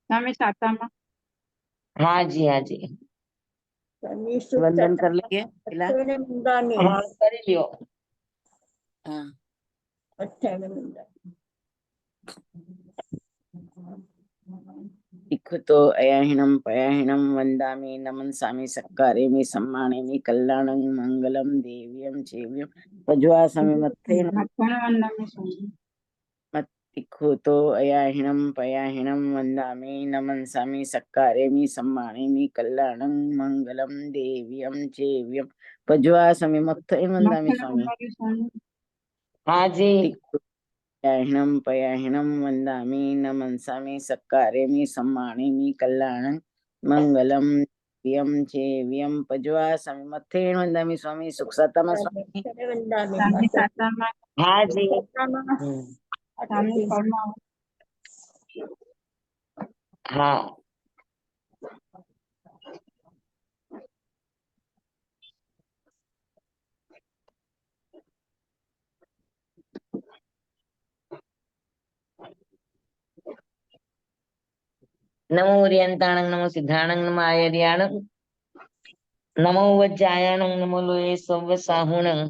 स्वामी सातामा। हाँ जी, हाँ जी, वंदन कर लीजिए। हाँ कर लियो। हाँ, इखुतो अयाहिणं पयाहिणं वन्दामि नमन्सामि सत्कारेमि सम्मानेमि कल्याणं मंगलम देव्यं चेव्यं पज्वासमि मत्थेन वंदनामि स्वामी। इखुतो अयाहिणं पयाहिणं वन्दामि नमन्सामि सत्कारेमि सम्मानेमि कल्याणं मंगलम देव्यं चेव्यं पज्वासमि मत्थेन वन्दामि स्वामी। हाँ जी, अयाहिणं पयाहिणं वन्दामि नमन्सामि सत्कारेमि सम्मानेमि कल्याणं मंगलम दिव्यं चेव्यं पज्वासमि मत्थेन वन्दामि स्वामी। सुख सातामा स्वामी। स्वामी सातामा। हाँ जी, स्वामी परमावत। हाँ नमो ओरियंताणं नमो सिद्धाणं नमो आयर्याणं नमो वज्जायाणं नमो लोये सव्व साहुणं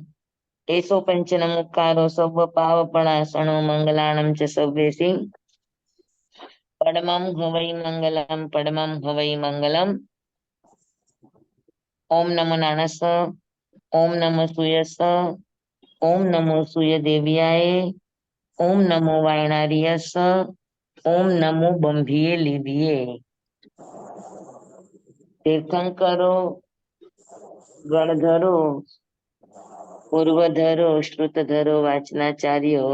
एसो पंच नमुकारो सव्व पावपणासणो मंगलाणं च सव्वेसि परमं हवै मंगलम परमं हवै मंगलम। ओम नमो नानस, ओम नमो सूयस, ओम नमो सूय देव्याय, ओम नमो वायनारियस, ओम नमो बंभिये लिभिये। तीर्थंकरो गणधरो पूर्वधरो श्रुतधरो वाचनाचार्यो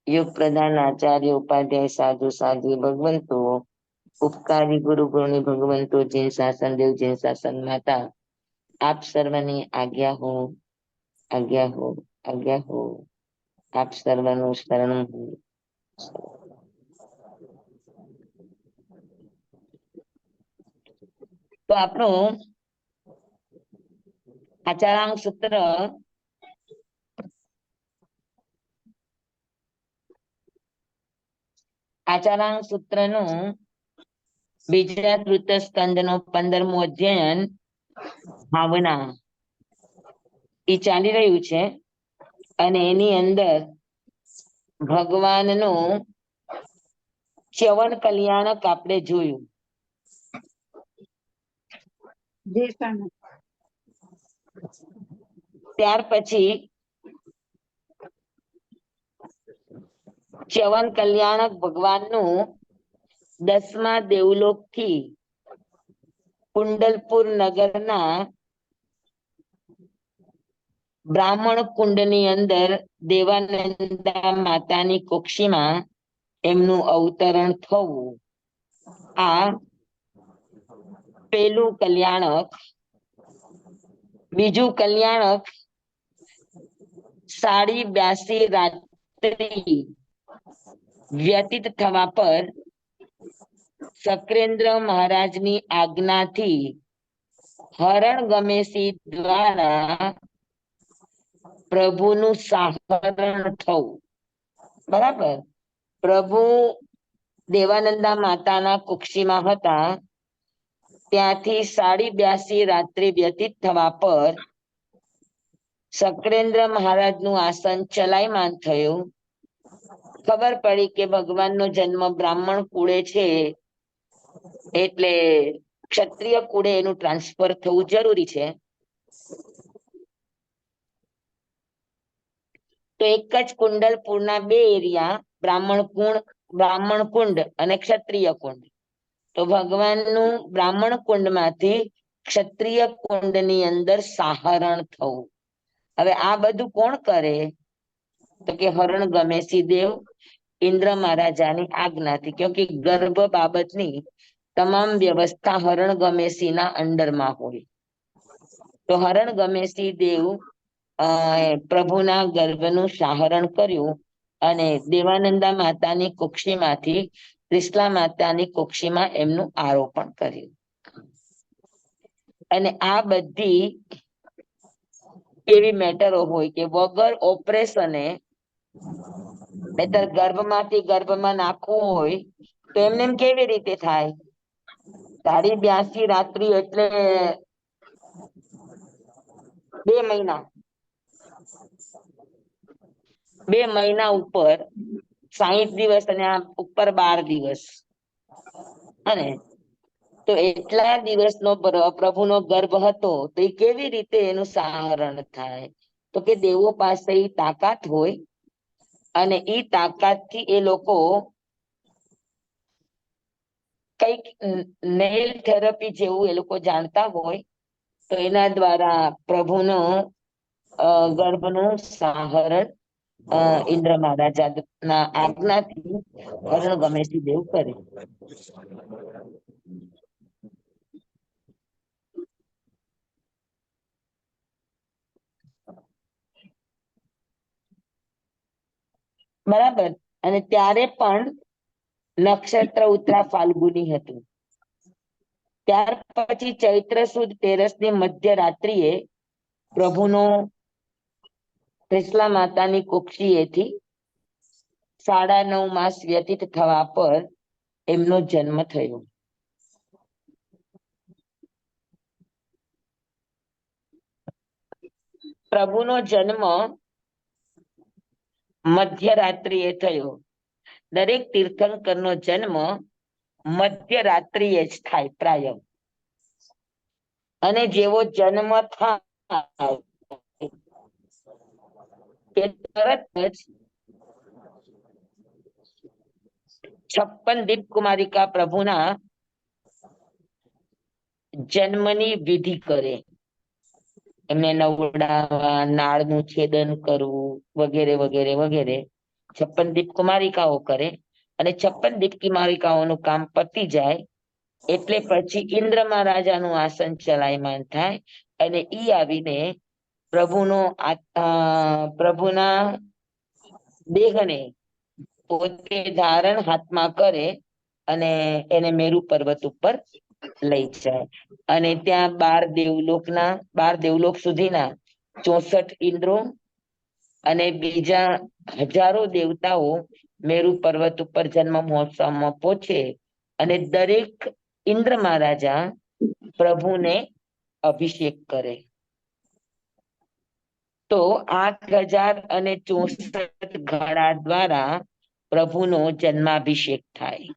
युग प्रधान आचार्य उपाध्याय साधु साध्वी भगवंतो उपकारी गुरु गुरुनी भगवंतो जैन शासन देव जैन शासन माता आप सर्वनी आज्ञा हो, आज्ञा हो, आज्ञा हो। आप सर्वનું શરણ હો। તો આપણું આચારાંક સૂત્ર આચારાંક સૂત્રનું બીજા તૃતીય સ્કંદનો 15મો અધ્યયન ભાવના એ ચાલી રહ્યું છે અને એની અંદર ભગવાનનું ચ્યવન કલ્યાણક આપણે જોયું। ત્યાર પછી ચ્યવન કલ્યાણક ભગવાનનું 10મા દેવલોક થી કુંડલપુર નગરના બ્રાહ્મણ કુંડની અંદર દેવાનંદા માતાની કુક્ષીમાં એમનું અવતરણ થવું, આ પેલું કલ્યાણક। બીજું કલ્યાણક 82 રાત્રિ વ્યતીત થવા પર સક્રેન્દ્ર મહારાજની આજ્ઞાથી હરણ ગમેશી દ્વારા પ્રભુનું સાહરણ થવું। બરાબર, પ્રભુ દેવાનંદા માતાના કુક્ષીમાં હતા, ત્યાંથી 82 રાત્રિ વ્યતીત થવા પર સક્રેન્દ્ર મહારાજનું આસન ચલાયમાન થયું। ખબર પડી કે ભગવાનનો જન્મ બ્રાહ્મણ કુળે છે એટલે ક્ષત્રિય કુળે એનું ટ્રાન્સફર થવું જરૂરી છે। તો એક જ કુંડલપુરના 2 એરિયા, બ્રાહ્મણ કુંડ અને ક્ષત્રિય કુંડ। તો ભગવાનનું બ્રાહ્મણ કુંડમાંથી ક્ષત્રિય કુંડની અંદર સાહરણ થવું। હવે આ બધું કોણ કરે? તો કે હરણ ગમેશી દેવ ઇન્દ્ર મહારાજાની આજ્ઞાથી, ક્યોંકि ગર્ભ બાબતની તમામ વ્યવસ્થા હરણ ગમેશીના અંડરમાં હોય। તો હરણ ગમેશી દેવ પ્રભુના ગર્ભનું સાહરણ કર્યું અને દેવાનંદા માતાની કુક્ષીમાંથી ત્રિશલા માતાની કુક્ષીમાં એમનું આરોપણ કર્યું। અને આ બધી એવી મેટરો હોય કે વગર ઓપરેશને, નહીતર ગર્ભમાંથી ગર્ભમાં નાખવું હોય તો એમને એમ કેવી રીતે થાય? 82 રાત્રિ એટલે 2 મહિના. 2 મહિના ઉપર 60 દિવસ અને આ ઉપર 12 દિવસ. અને તો એટલા દિવસનો પ્રભુનો ગર્ભ હતો, તો એ કેવી રીતે એનું સાહરણ થાય? તો કે દેવો પાસે ઈ તાકાત હોય, અને ઈ તાકાતથી એ લોકો કઈક નેલ થેરપી જેવું એ લોકો જાણતા હોય, તો એના દ્વારા પ્રભુનો ગર્ભનું સાહરણ ઇન્દ્ર મહારાજા ના આજ્ઞાથી વર્ણગમેશી દેવ કરે. બરાબર. અને ત્યારે પણ નક્ષત્ર ઉત્તરા ફાલ્ગુની હતું. ત્યાર પછી ચૈત્ર સુદ 13 ની મધ્યરાત્રિએ પ્રભુનો ત્રિશલા માતાની કુક્ષીએથી 9.5 માસ વ્યતીત થવા પર એમનો જન્મ થયો. પ્રભુનો જન્મ મધ્યરાત્રિએ થયો. દરેક તીર્થંકરનો જન્મ મધ્યરાત્રિએ જ થાય પ્રાય. અને જેવો જન્મ થાય કે તરત જ 56 દીપકુમારિકા પ્રભુના જન્મની વિધિ કરે. એમને નવડાવવા, નાળનું છેદન કરવું, વગેરે વગેરે વગેરે 56 દીપકુમારિકાઓ કરે. અને 56 દીપકુમારિકાઓનું કામ પતી જાય એટલે પછી ઇન્દ્ર મહારાજાનું આસન ચલાયમાન થાય, અને ઈ આવીને પ્રભુના દેહને પોતે ધારણ હાથમાં કરે અને એને મેરુ પર્વત ઉપર લઈ જાય. અને ત્યાં 12 દેવલોક સુધીના 64 ઇન્દ્રો અને બીજા હજારો દેવતાઓ મેરુ પર્વત ઉપર જન્મ મહોત્સવમાં પહોંચે. અને દરેક ઇન્દ્ર મહારાજા પ્રભુને અભિષેક કરે. તો 8064 ઘડા દ્વારા પ્રભુનો જન્માભિષેક થાય.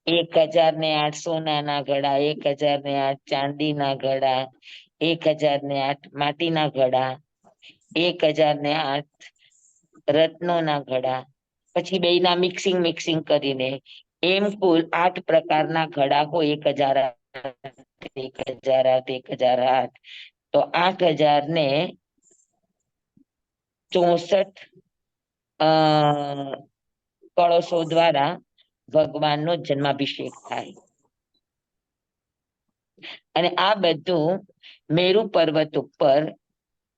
1800 સોનાના ઘડા, 1008 ચાંદીના ઘડા, 1008 માટીના ઘડા, 1008 રત્નોના ઘડા, પછી બેયના મિક્સિંગ કરીને એમ કુલ 8 પ્રકારના ઘડા હોય. 1008, 1008, તો 8064 કળશો દ્વારા ભગવાનનો જન્માભિષેક થાય. અને આ બધું મેરુ પર્વત ઉપર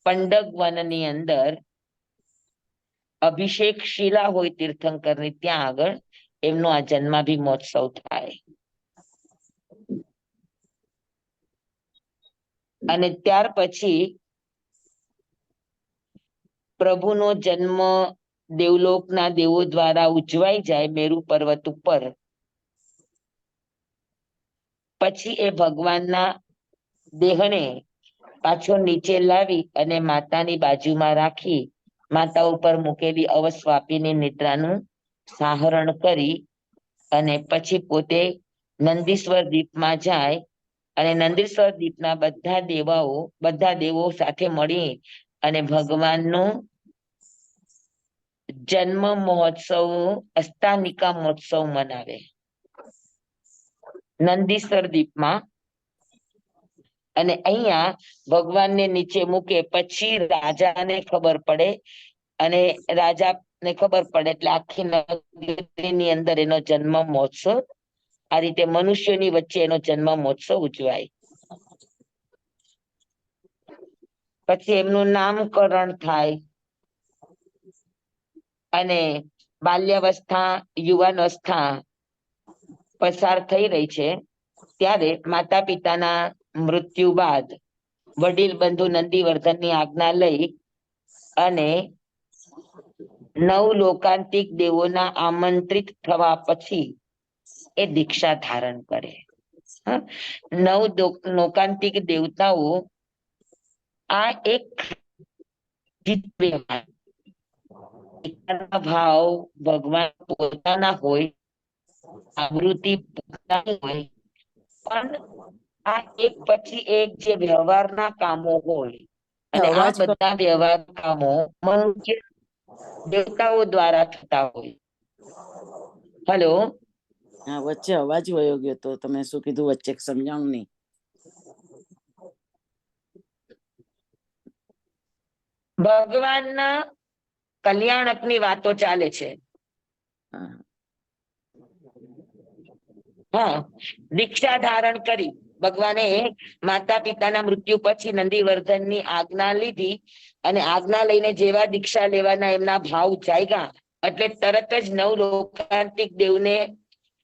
પંડગ વનની અંદર અભિષેક શિલા હોય તીર્થંકરની, ત્યાં આગળ એમનો આ જન્માભિ મહોત્સવ થાય. અને ત્યાર પછી પ્રભુનો જન્મ દેવલોકના દેવો દ્વારા ઉજવાઈ જાય મેરુ પર્વત ઉપર. પછી એ ભગવાનના દેહને પાછો નીચે લાવી અને માતાની બાજુમાં રાખી માતા ઉપર મૂકેલી અવસ્વાપીની નિદ્રાનું સાહરણ કરી અને પછી પોતે નંદીશ્વર દીપમાં જાય. અને નંદીશ્વર દીપના બધા દેવો સાથે મળી અને ભગવાનનો જન્મ મહોત્સવ, અષ્ટાનિકા મહોત્સવ મનાવે નંદીશ્વર દીપમાં. અને અહીંયા ભગવાનને નીચે મૂકે પછી રાજાને ખબર પડે, અને રાજાને ખબર પડે એટલે આખી નગરીની અંદર એનો જન્મ મહોત્સવ, આ રીતે મનુષ્યોની વચ્ચે એનો જન્મ મહોત્સવ ઉજવાય. પછી એમનું નામકરણ થાય. અને બાલ્યાવસ્થા, યુવાનવસ્થા પસાર થઈ રહી છે ત્યારે માતા પિતાના મૃત્યુ બાદ વડીલ બંધુ નંદીવર્ધનની આજ્ઞા લઈ અને 9 લોકાંતિક દેવોના આમંત્રિત થવા પછી એ દીક્ષા ધારણ કરે. 9 લોકાંતિક દેવતાઓ આ એક ભાવ ભગવાન પોતાના હોય, આવૃત્તિ પોતાની હોય, પણ આ એક પછી એક જે વ્યવહારના કામો હોય અને આ અવાજ બધા વ્યવહાર કામો મનુષ્ય દેવતાઓ દ્વારા થતા હોય. હલો, હા, વચ્ચે અવાજ વયો ગયો તો તમે શું કીધું વચ્ચે સમજાણું નહીં. ભગવાનના કલ્યાણકની વાતો ચાલે છે. હા. હા, દીક્ષા ધારણ કરી ભગવાને માતા પિતાના મૃત્યુ પછી નંદીવર્ધનની આજ્ઞા લીધી અને આજ્ઞા લઈને જેવા દીક્ષા લેવાના એમના ભાવ જાગ્યા એટલે તરત જ 9 લોકાંતિક દેવને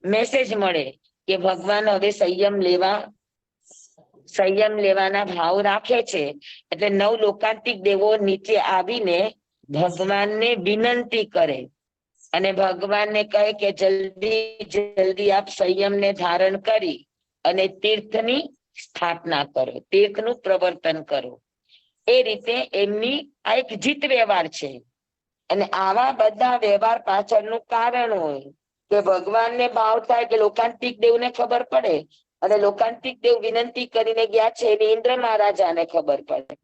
મેસેજ મળે કે ભગવાન હવે સંયમ લેવાના ભાવ રાખે છે. એટલે 9 લોકાંતિક દેવો નીચે આવીને ભગવાનને વિનંતી કરે અને ભગવાનને કહે કે જલ્દી આપ સંયમને ધારણ કરી અને તીર્થની સ્થાપના કરો, તીર્થનું પ્રવર્તન કરો. એ રીતે એમની આ એક જીત વ્યવહાર છે. અને આવા બધા વ્યવહાર પાછળનું કારણ હોય કે ભગવાનને ભાવ થાય કે લોકાંતિક દેવને ખબર પડે અને લોકાંતિક દેવ વિનંતી કરીને ગયા છે એની ઇન્દ્ર મહારાજાને ખબર પડે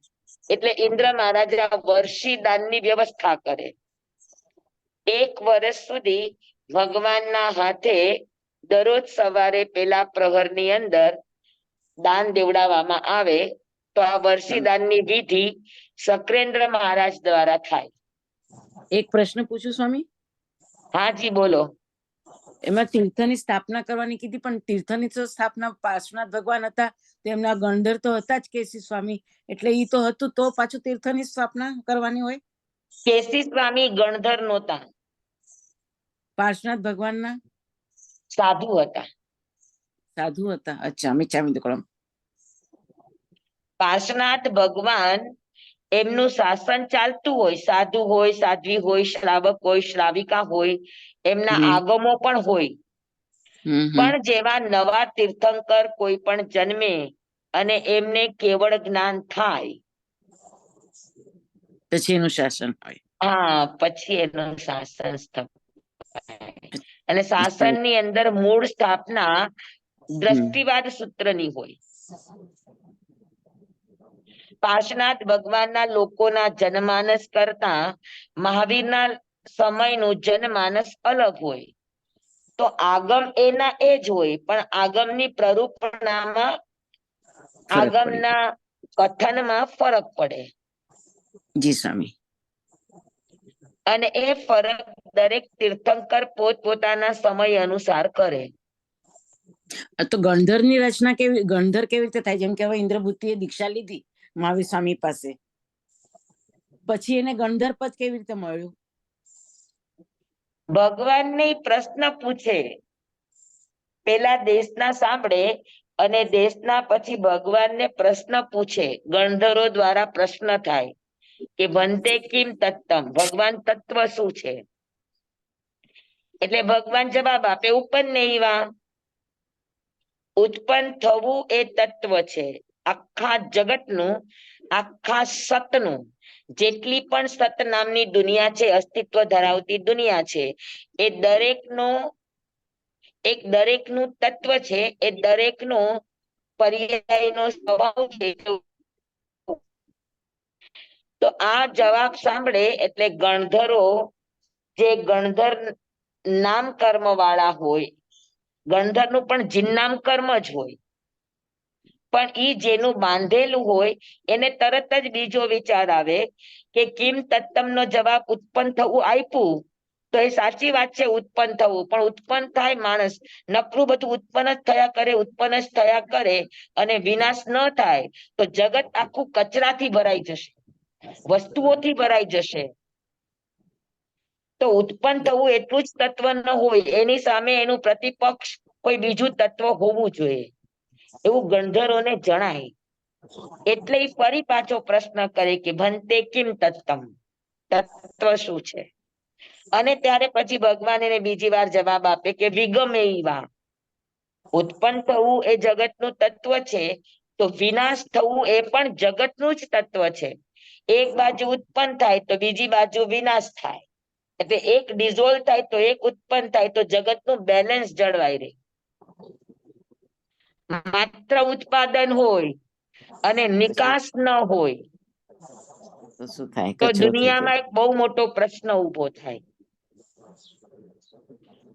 એટલે ઇન્દ્ર મહારાજા વર્ષી દાનની વ્યવસ્થા કરે. 1 વર્ષ સુધી ભગવાનના હાથે દરરોજ સવારે પેલા પ્રહરની અંદર દાન દેવડાવવામાં આવે તો આ વર્ષી દાનની વિધિ શક્રેન્દ્ર મહારાજ દ્વારા થાય. એક પ્રશ્ન પૂછું સ્વામી? હાજી બોલો. એમાં તીર્થની સ્થાપના કરવાની કીધી, પણ તીર્થની તો સ્થાપના પાર્શ્વનાથ ભગવાન હતા, તેમના ગણધર તો હતા જ કેસી સ્વામી, એટલે ઈ તો હતું તો પાછું તીર્થની સ્થાપના કરવાની હોય? કેસી સ્વામી ગણધર નહોતા, પાર્શ્વનાથ ભગવાનના સાધુ હતા. સાધુ હતા. અચ્છા, મિચ્છામિ દુક્કડમ. પાર્શ્વનાથ ભગવાન એમનું શાસન ચાલતું હોય, સાધુ હોય, સાધ્વી હોય, શ્રાવક હોય, શ્રાવિકા હોય, એમના આગમો પણ હોય. પણ જેવા નવા તીર્થંકર કોઈ પણ જન્મે અને એમને કેવળ જ્ઞાન થાય પછી એનું શાસન હોય. હા, પછી એનું શાસન સ્થપાય. અને શાસનની અંદર મૂળ સ્થાપના દ્રષ્ટિવાદ સૂત્રની હોય. પાર્શ્વનાથ ભગવાનના લોકોના જનમાનસ કરતા મહાવીરના સમયનું જનમાનસ અલગ હોય. તો આગમ એના એ જ હોય, પણ આગમની પ્રરૂપણામાં આગમના કથનમાં ફરક પડે. જી સ્વામી. અને એ ફરક દરેક તીર્થંકર પોતપોતાના સમય અનુસાર કરે. તો ગણધરની રચના ગણધર કેવી રીતે થાય? જેમ કે હવે ઇન્દ્રભૂતિએ દીક્ષા લીધી મહાવીર સ્વામી પાસે, પછી એને ગણધર પદ કેવી રીતે મળ્યું? ભગવાનને પ્રશ્ન પૂછે, પેલા દેશના સાંભળે અને દેશના પછી ભગવાનને પ્રશ્ન પૂછે. ગણધરો દ્વારા પ્રશ્ન થાય કે વંદે કિમ તત્તમ, ભગવાન તત્વ શું છે? એટલે ભગવાન જવાબ આપે, ઉપન્નૈવા, ઉત્પન્ન થવું એ તત્વ છે. આખા જગતનું, આખા સતનું, જેટલી પણ સત નામની દુનિયા છે, અસ્તિત્વ ધરાવતી દુનિયા છે, એ દરેકનું તત્વ છે, એ દરેકનો પર્યાયનો સ્વભાવ છે. તો આ જવાબ સાંભળે એટલે ગણધરો, જે ગણધર નામ કર્મ વાળા હોય, ગણધરનું પણ જીનનામ કર્મ જ હોય, પણ ઈ જેનું બાંધેલું હોય એને તરત જ બીજો વિચાર આવે કે કિમ તત્તમ નો જવાબ ઉત્પન્ન થવું આપ્યું તો એ સાચી વાત છે, ઉત્પન્ન થવું, પણ ઉત્પન્ન થાય માણસ, નકરું બધું ઉત્પન્ન જ થયા કરે અને વિનાશ ન થાય તો જગત આખું કચરાથી ભરાઈ જશે, વસ્તુઓથી ભરાઈ જશે. તો ઉત્પન્ન થવું એટલું જ તત્વ ન હોય, એની સામે એનું પ્રતિપક્ષ કોઈ બીજું તત્વ હોવું જોઈએ, એવું ગણધરોને જણાય. એટલે ફરી પાછો પ્રશ્ન કરે કે ભંતે કિમ તત્તમ, તત્વ શું છે? અને ત્યારે પછી ભગવાન એને બીજી વાર જવાબ આપે કે વિગમે વા, ઉત્પન્ન થવું એ જગતનું તત્વ છે, તો વિનાશ થવું એ પણ જગતનું જ તત્વ છે. એક બાજુ ઉત્પન્ન થાય તો બીજી બાજુ વિનાશ થાય, એટલે એક ડિઝોલ્વ થાય તો એક ઉત્પન્ન થાય, તો જગતનું બેલેન્સ જળવાઈ રહે. માત્ર ઉત્પાદન હોય અને નિકાસ ન હોય તો શું થાય? તો કચરો થઈ જાય. દુનિયામાં એક બહુ મોટો પ્રશ્ન ઉભો થાય.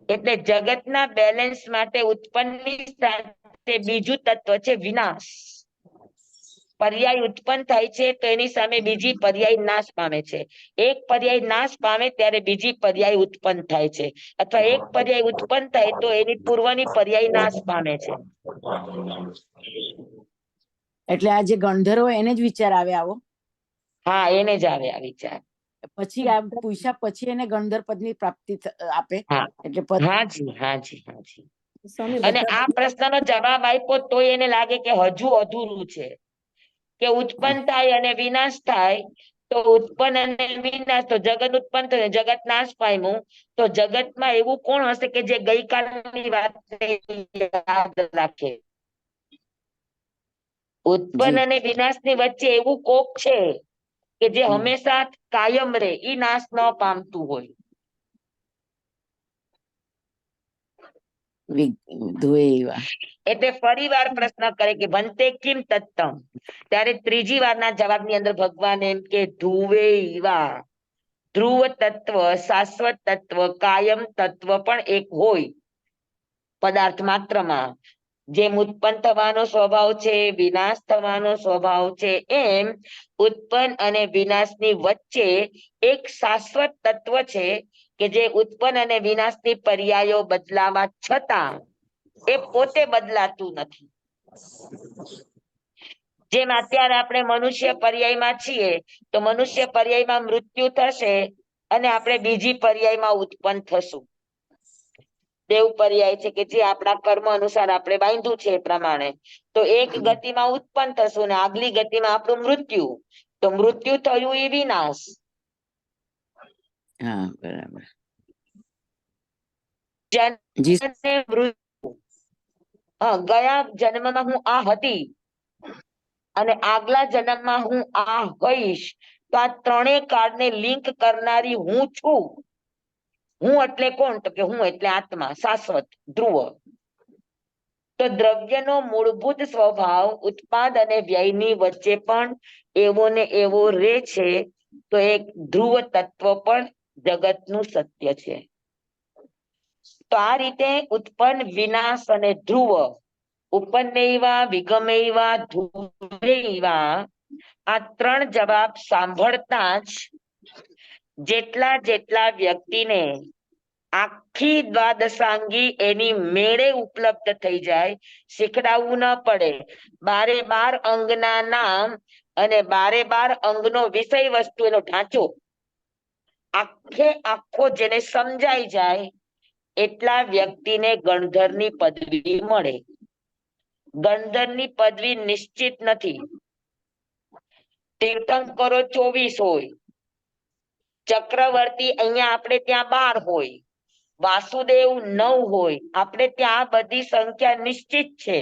એટલે જગતના બેલેન્સ માટે ઉત્પન્નની સાથે બીજું તત્વ છે વિનાશ. પર્યાય ઉત્પન્ન થાય છે તો એની સામે બીજી પર્યાય નાશ પામે છે. એક પર્યાય નાશ પામે ત્યારે બીજી પર્યાય ઉત્પન્ન થાય છે, અથવા એક પર્યાય ઉત્પન્ન થાય તો એની પૂર્વની પર્યાય નાશ પામે છે. એટલે આ જે ગંધર્વ એને જ વિચાર આવે આવો. હા, એને જ આવે આ વિચાર. પછી આ પૂછ્યા પછી એને ગંધર્વ પદની પ્રાપ્તિ આપે. હા, એટલે પદ હાજી હાજી હાજી. અને આ પ્રશ્નનો જવાબ આપ્યો તો એને લાગે કે હજુ અધૂરું છે, કે ઉત્પન્ન થાય અને વિનાશ થાય, તો ઉત્પન્ન અને વિનાશ, તો જગત ઉત્પન્ન થયું જગત નાશ પામ્યું, તો જગતમાં એવું કોણ હશે કે જે ગઈકાલની વાત યાદ રાખે? ઉત્પન્ન જી અને વિનાશની વચ્ચે એવું કોક છે કે જે હંમેશા કાયમ રહે, ઈ નાશ ન પામતું હોય. ધુએ એવા. એટલે ફરી વાર પ્રશ્ન કરે કે ભંતે કિમ તત્તમ, ત્યારે ત્રીજી વારના જવાબની અંદર ભગવાન એમ કે ધ્રુવે ઈવા, ધ્રુવ તત્વ, શાશ્વત તત્વ, કાયમ તત્વ પણ એક હોય પદાર્થ માત્રમાં. જેમ ઉત્પન્ન થવાનો સ્વભાવ છે, વિનાશ થવાનો સ્વભાવ છે, એમ ઉત્પન્ન અને વિનાશની વચ્ચે એક શાશ્વત તત્વ છે કે જે ઉત્પન્ન અને વિનાશની પર્યાયો બદલાવા છતાં એ પોતે બદલાતું નથી. જેમ અત્યારે આપણે મનુષ્ય પર્યાયમાં છીએ, તો મનુષ્ય પર્યાયમાં મૃત્યુ થશે અને આપણે બીજી પર્યાયમાં ઉત્પન્ન થશું. દેવ પર્યાય છે કે જે આપણા કર્મ અનુસાર આપણે બાંધ્યું છે એ પ્રમાણે, તો એક ગતિમાં ઉત્પન્ન થશું ને આગલી ગતિમાં આપણું મૃત્યુ, તો મૃત્યુ થયું એ વિનાશ. હા, બરાબર. જી જન્મ અને મૃત્યુ, ગયા જન્મમાં હું આ હતી અને આગલા જન્મમાં હું આ હોઈશ, તો આ ત્રણેય કાળને લિંક કરનારી હું છું. હું એટલે કોણ? તો કે હું એટલે આત્મા, શાશ્વત, ધ્રુવ. તો દ્રવ્યનો મૂળભૂત સ્વભાવ ઉત્પાદ અને વ્યયની વચ્ચે પણ એવો ને એવો રે છે, તો એક ધ્રુવ તત્વ પણ જગતનું સત્ય છે. તો આ રીતે ઉત્પન્ન, વિનાશ અને ધ્રુવ, ઉપન્નૈવા, વિગમૈવા, ધ્રુવૈવા, આ ત્રણ જવાબ સાંભળતા જ જેટલા વ્યક્તિને આખી દ્વાદશાંગી એની મેળે ઉપલબ્ધ થઈ જાય, શીખડાવવું ન પડે, 12 અંગના નામ અને 12 અંગનો વિષય વસ્તુ, એનો ઢાંચો આખો જેને સમજાઈ જાય, એટલા વ્યક્તિને ગણધરની પદવી મળે. ગણધરની પદવી નિશ્ચિત નથી. તીર્થંકરો 24 હોય, ચક્રવર્તી અહીંયા આપણે ત્યાં 12 હોય, વાસુદેવ 9 હોય, આપણે ત્યાં બધી સંખ્યા નિશ્ચિત છે,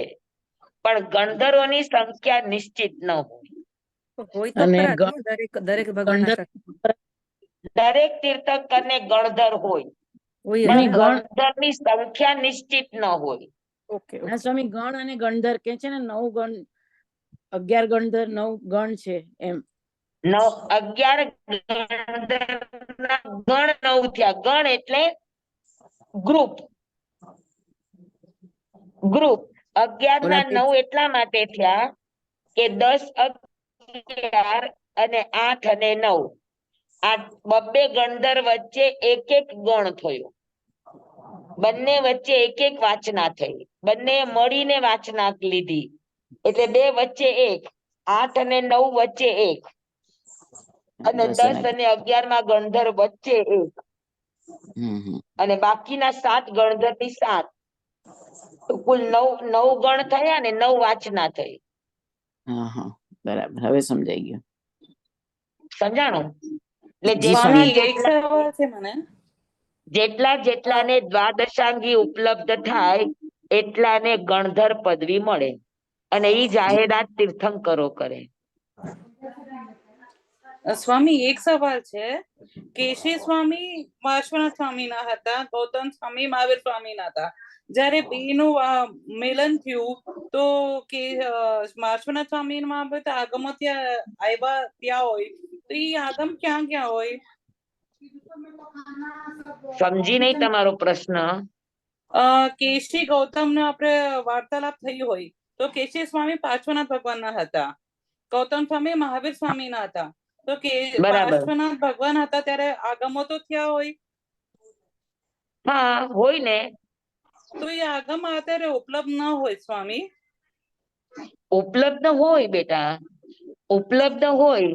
પણ ગણધરોની સંખ્યા નિશ્ચિત ન હોય. હોય તો અને ખરા ને, દરેક ભગવાનના ગંધર્વ દરેક તીર્થંકરને ગણધર હોય, હોય જ. પણ ગણ ગણધરની સંખ્યા નિશ્ચિત ન હોય. ઓકે ના સ્વામી, ગણ અને ગણધર કે છે ને, 9 ગણ, 11 ગણધર, 9 ગણ છે એમ. 11 ગણધરના ગણ 9 થયા. ગણ એટલે ગ્રુપ. 11 ના 9 એટલા માટે થયા કે 10, 11 અને 8 અને 9, આ બબ્બે ગણધર વચ્ચે એક ગણ થયો. બંને વચ્ચે એક વાચના થઈ, બંને મળીને વાચના લીધી, એટલે 2 વચ્ચે 1, 8 અને 9 વચ્ચે 1, અને 10 અને 11 માં ગણધર વચ્ચે 1, અને બાકીના 7 ગણધર ની 7, તો કુલ 9 ગણ થયા ને 9 વાચના થઈ. બરાબર, હવે સમજાઈ ગયું. સમજાણું? એટલે જી જેટલા સ્વામી. એક સવાલ છે મને જેટલા જેટલાને દ્વાદશાંગી ઉપલબ્ધ થાય એટલાને ગણધર પદવી મળે અને ઈ જાહેરાત તીર્થંકરો કરે. સ્વામી એક સવાલ છે. કેશી સ્વામી પાર્શ્વનાથ સ્વામી ના હતા, ગૌતમ સ્વામી મહાવીર સ્વામી ના હતા. જયારે બેનું મિલન થયું તો કે પાર્શ્વનાથ સ્વામી માં આગમો ત્યાં આવ્યા ત્યાં હોય તો એ આગમ ક્યાં ક્યાં હોય? સમજી નહીં તમારો પ્રશ્ન. કેશી ગૌતમ ને આપણે વાર્તાલાપ થઈ હોય તો કેશી સ્વામી પાર્શ્વનાથ ભગવાન ના હતા, ગૌતમ સ્વામી મહાવીર સ્વામી ના હતા. તો કે બરાબર. પાર્શ્વનાથ ભગવાન હતા ત્યારે આગમો તો થયા હોય. હા હોય ને. તો એ આગમ અત્યારે ઉપલબ્ધ ન હોય સ્વામી. ઉપલબ્ધ હોય બેટા, ઉપલબ્ધ હોય.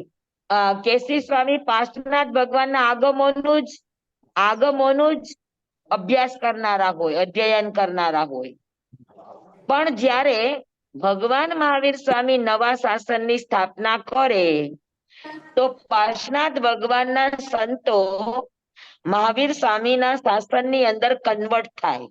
કેસી સ્વામી પાર્શ્વનાથ ભગવાનના આગમોનું જ અભ્યાસ કરનારા હોય, અધ્યયન કરનારા હોય. પણ જ્યારે ભગવાન મહાવીર સ્વામી નવા શાસનની સ્થાપના કરે તો પાર્શ્વનાથ ભગવાનના સંતો મહાવીર સ્વામીના શાસનની અંદર કન્વર્ટ થાય.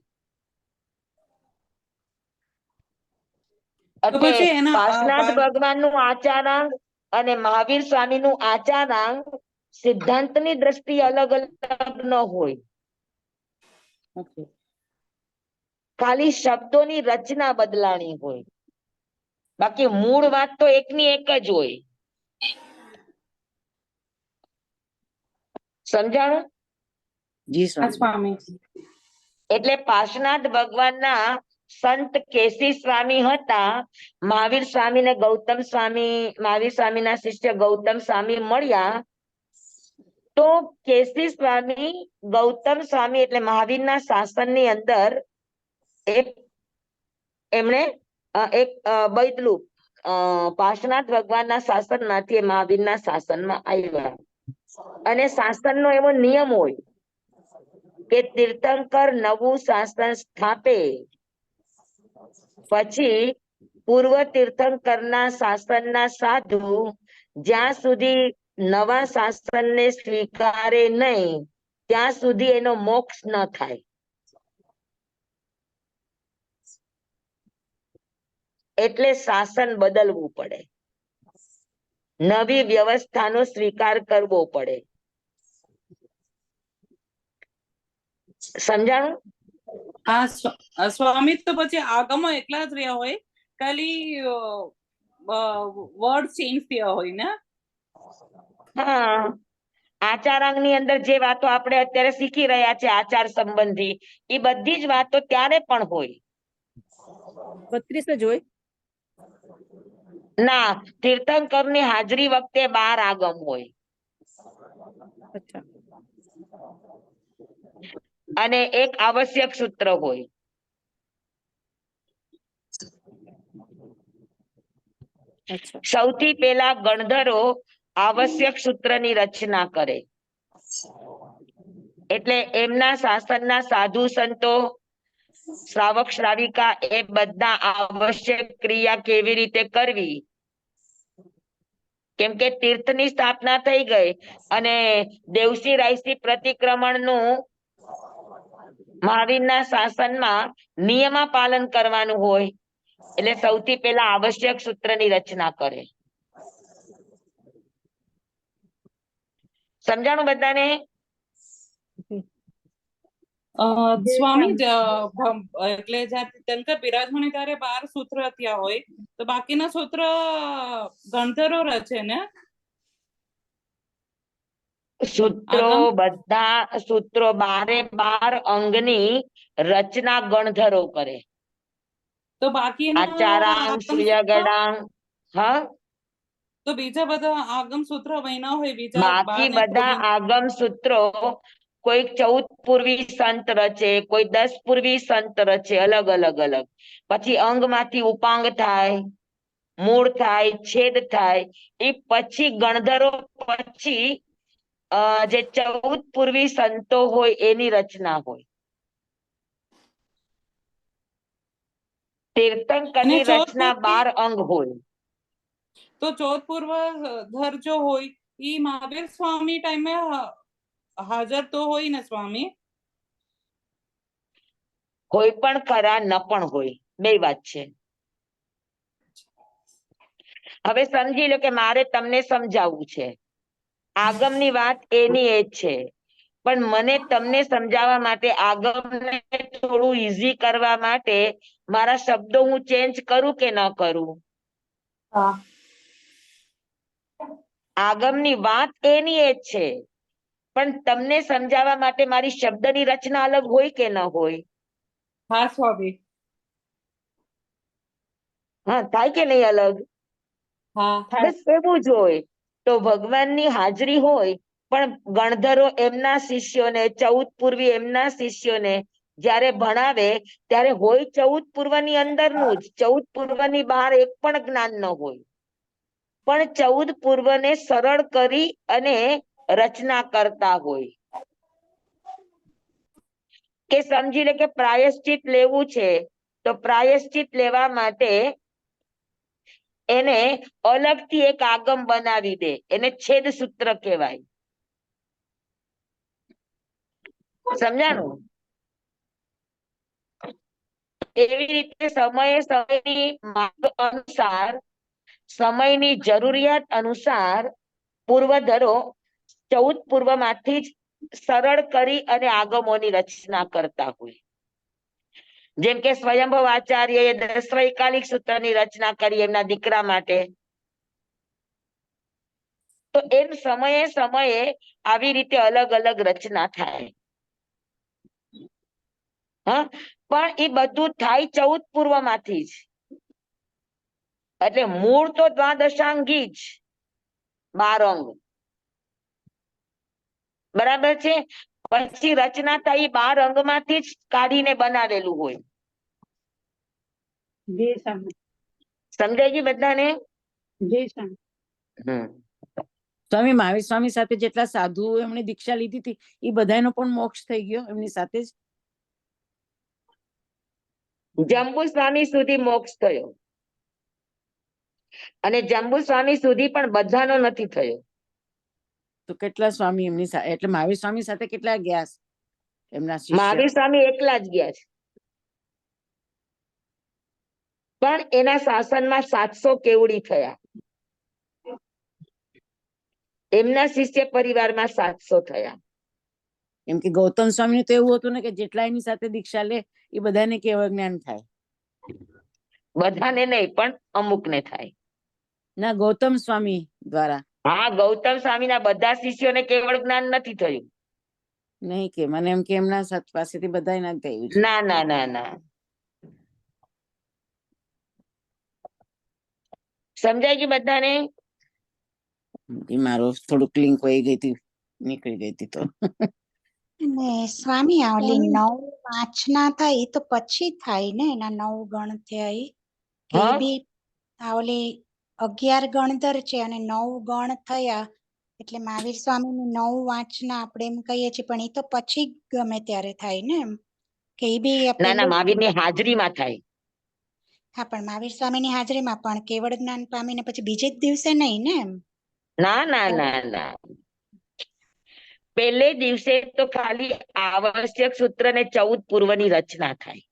તો પછી એટલે પાર્શ્વનાથ ભગવાનનું આચરાંગ અને મહાવીર સ્વામીનું આચરાંગ સિદ્ધાંતની દ્રષ્ટિએ અલગ અલગ ન હોય. ખાલી શબ્દોની રચના બદલાણી હોય, બાકી મૂળ વાત તો એકની એક જ હોય. સમજાણું? જી સ્વામી. એટલે પાર્શ્વનાથ ભગવાનના સંત કેસી સ્વામી હતા. મહાવીર સ્વામી ને ગૌતમ સ્વામી, મહાવીર સ્વામીના શિષ્ય ગૌતમ સ્વામી મળ્યા તો કેસી સ્વામી ગૌતમ સ્વામી એટલે મહાવીરના શાસનની અંદર એમણે એક બદલું પાર્શ્વનાથ ભગવાનના શાસનમાંથી મહાવીરના શાસનમાં આવ્યા. અને શાસનનો એવો નિયમ હોય કે તીર્થંકર નવું શાસન સ્થાપે પછી પૂર્વ તીર્થંકરના શાસનના સાધુ જ્યાં સુધી નવા શાસનને સ્વીકારે નહીં ત્યાં સુધી એનો મોક્ષ ન થાય. એટલે શાસન બદલવું પડે, નવી વ્યવસ્થાનો સ્વીકાર કરવો પડે. સમજાણું? હા સ્વામી. તો પછી આગમો એકલા જ રહ્યા હોય, ખાલી વર્ડ ચેન્જ થયા હોય ને? હા, આચારાંગ ની અંદર જે વાતો આપણે અત્યારે શીખી રહ્યા છે આચાર સંબંધી, એ બધી જ વાતો ત્યારે પણ હોય. 32 જ હોય? ના, તીર્થંકર ની હાજરી વખતે 12 આગમ હોય. અચ્છા. અને એક આવશ્યક સૂત્ર હોય. અચ્છા. સૌથી પહેલા ગણધરો આવશ્યક સૂત્રની રચના કરે. એટલે એમના શાસનના સાધુ સંતો, શ્રાવક શ્રાવિકા એ બધા આવશ્યક ક્રિયા કેવી રીતે કરવી, કેમ કે તીર્થની સ્થાપના થઈ ગઈ અને દેવસી રાયસી પ્રતિક્રમણનું મહાવીરના શાસનમાં નિયમા પાલન કરવાનું હોય. એટલે સૌથી પહેલા આવશ્યક સૂત્રની રચના કરે. સમજાણું બધાને? સ્વામી એટલે તીર્થંકર બિરાજમાન ત્યારે 12 સૂત્ર થયા હોય તો બાકીના સૂત્ર ગણધરો રચે ને? સૂત્રો બધા સૂત્રો 12 અંગની રચના ગણધરો કરે. તો બાકીના આચારાંગ, સૂર્યગણાંગ, હા, તો બીજા બધા આગમ સૂત્ર બન્યા હોય બીજા બાકી બધા આગમ સૂત્રો કોઈક 14 પૂર્વી સંત રચે, કોઈ 10 પૂર્વી સંત રચે, અલગ અલગ અલગ. પછી અંગમાંથી ઉપાંગ થાય, મૂળ થાય, છેદ થાય. એ પછી ગણધરો પછી જે 14 પૂર્વી સંતો હોય એની રચના હોય. તીર્થંકરની રચના 12 અંગ હોય. તો 14 પૂર્વ ધર જો હોય ઈ મહાવીર સ્વામી ટાઈમે હાજર તો હોય ને સ્વામી? હોય પણ ખરા ન પણ હોય, બે વાત છે. હવે સમજી લો કે મારે તમને સમજાવવું છે, આગમની વાત એની એ જ છે, પણ મને તમને સમજાવવા માટે આગમને થોડું ઈઝી કરવા માટે મારા શબ્દો હું ચેન્જ કરું કે ન કરું? હા. આગમની વાત એની એ જ છે, પણ તમને સમજાવવા માટે મારી શબ્દની રચના અલગ હોય કે ન હોય? હા સ્વામી. હા, થાય કે નહીં અલગ? હા. બસ એવું જ હોય. તો ભગવાનની હાજરી હોય, પણ ગણધરો એમના શિષ્યોને, 14 પૂર્વી એમના શિષ્યોને જ્યારે ભણાવે ત્યારે હોય 14 પૂર્વની અંદરનું જ, 14 પૂર્વની બહાર એક પણ જ્ઞાન ન હોય, પણ 14 પૂર્વને સરળ કરી અને રચના કરતા હોય. કે સમજી લે કે પ્રાયશ્ચિત લેવું છે, તો પ્રાયશ્ચિત લેવા માટે એને અલગથી એક આગમ બનાવી દે, એને છેદ સૂત્ર કહેવાય. સમજાણું? એવી રીતે સમયે સમયની માંગ અનુસાર, સમયની જરૂરિયાત અનુસાર પૂર્વધરો 14 પૂર્વમાંથી જ સરળ કરી અને આગમોની રચના કરતા હોય. જેમ કે સ્વયંભવ આચાર્યએ 10 વૈકાલિક સૂત્રની રચના કરી એમના દીકરા માટે. તો એમ સમયે સમયે આવી રીતે અલગ અલગ રચના થાય. હા, પણ એ બધું થાય 14 પૂર્વમાંથી જ. એટલે મૂળ તો દ્વાદશાંગી જ, 12 અંગ. બરાબર છે? પછી રચના થઈ 12 અંગમાંથી જ કાઢીને બનાવેલું હોય. જી સ્વામી. સમજાય ગયું બધાને? જી સ્વામી. સ્વામી મહાવીર સ્વામી સાથે જેટલા સાધુઓ એમણે દીક્ષા લીધી હતી એ બધાનો પણ મોક્ષ થઈ ગયો એમની સાથે જ? જંબુ સ્વામી સુધી મોક્ષ થયો, અને જંબુ સ્વામી સુધી પણ બધાનો નથી થયો. તો કેટલા સ્વામી એમની સાથે, એટલે મહાવીર સ્વામી સાથે કેટલા ગયા એમના શિષ્ય? મહાવીર સ્વામી એકલા જ ગયા છે, પણ એના શાસનમાં 700 કેવડી થયા. એમના શિષ્ય પરિવારમાં 700 થયા. એમ કે ગૌતમ સ્વામી તો એવું હતું ને કે જેટલા એની સાથે દીક્ષા લે એ બધાને કેવળ જ્ઞાન થાય. બધાને નહીં, પણ અમુકને થાય. ના, ગૌતમ સ્વામી દ્વારા. હા, ગૌતમ સ્વામીના બધા શિષ્યોને કેવળ જ્ઞાન નથી થયું. નહીં કે મને એમ કે એમના પાસેથી બધા ના થયું છે. ના ના ના ના, સમજાય ગયું બધાને? એ મારો થોડુંક લિંક વહી ગઈ હતી, નીકળી ગઈ હતી તો. ને સ્વામી ઓલી 9 વાંચના થાય એ તો પછી થાય ને, એના 9 ગણ થયા એ કે ઈ હા, બી આ ઓલી 11 ગણધર છે અને 9 ગણ થયા એટલે મહાવીર સ્વામીની 9 વાંચના આપણે એમ કહીએ છીએ, પણ એ તો પછી ગમે ત્યારે થાય ને એમ કે ઈ બી ના ના, પેલું? મહાવીરની હાજરીમાં થાય. હા, પણ મહાવીર સ્વામીની હાજરીમાં પણ કેવળ જ્ઞાન પામીને પછી બીજે જ દિવસે નહીં ને એમ? ના ના ના ના, પહેલે દિવસે તો ખાલી આવશ્યક સૂત્ર ને 14 પૂર્વની રચના થાય.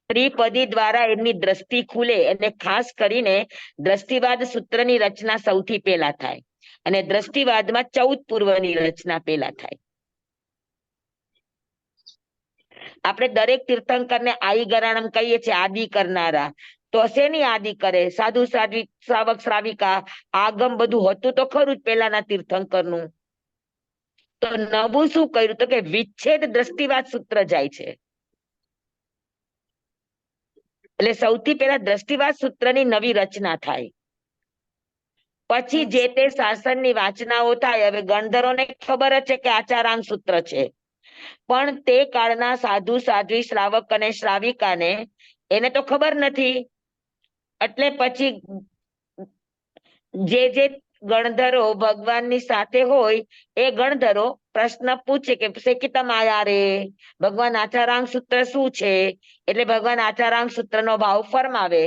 ત્રિપદી દ્વારા એમની દ્રષ્ટિ ખુલે, અને ખાસ કરીને દ્રષ્ટિવાદ સૂત્રની રચના સૌથી પહેલા થાય, અને દ્રષ્ટિવાદમાં 14 પૂર્વની રચના પહેલા થાય. આપણે દરેક તીર્થંકરને આઈ ગરાણમ કહીએ છીએ, આદિ કરનારા. તો શેની આદિ કરે? સાધુ સાધ્વી, શ્રાવક શ્રાવિકા, આગમ બધું હતું તો ખરું જ પેલાના તીર્થંકરનું. તો નવું શું કર્યું? તો કે વિચ્છેદ દ્રષ્ટિવાદ સૂત્ર જાય છે. એટલે સૌથી પહેલા દ્રષ્ટિવાદ સૂત્રની નવી રચના થાય, પછી જે તે શાસનની વાચનાઓ થાય. હવે ગણધરોને ખબર જ છે કે આચારાંગ સૂત્ર છે, પણ તે કાળના સાધુ સાધ્વી, શ્રાવક અને શ્રાવિકાને એને તો ખબર નથી. એટલે પછી જે ગણધરો ભગવાનની સાથે હોય એ ગણધરો પ્રશ્ન પૂછે કે શેકિતમ આયા રે, ભગવાન આચારાંગ સૂત્ર શું છે? એટલે ભગવાન આચારાંગ સૂત્રનો ભાવ ફરમાવે.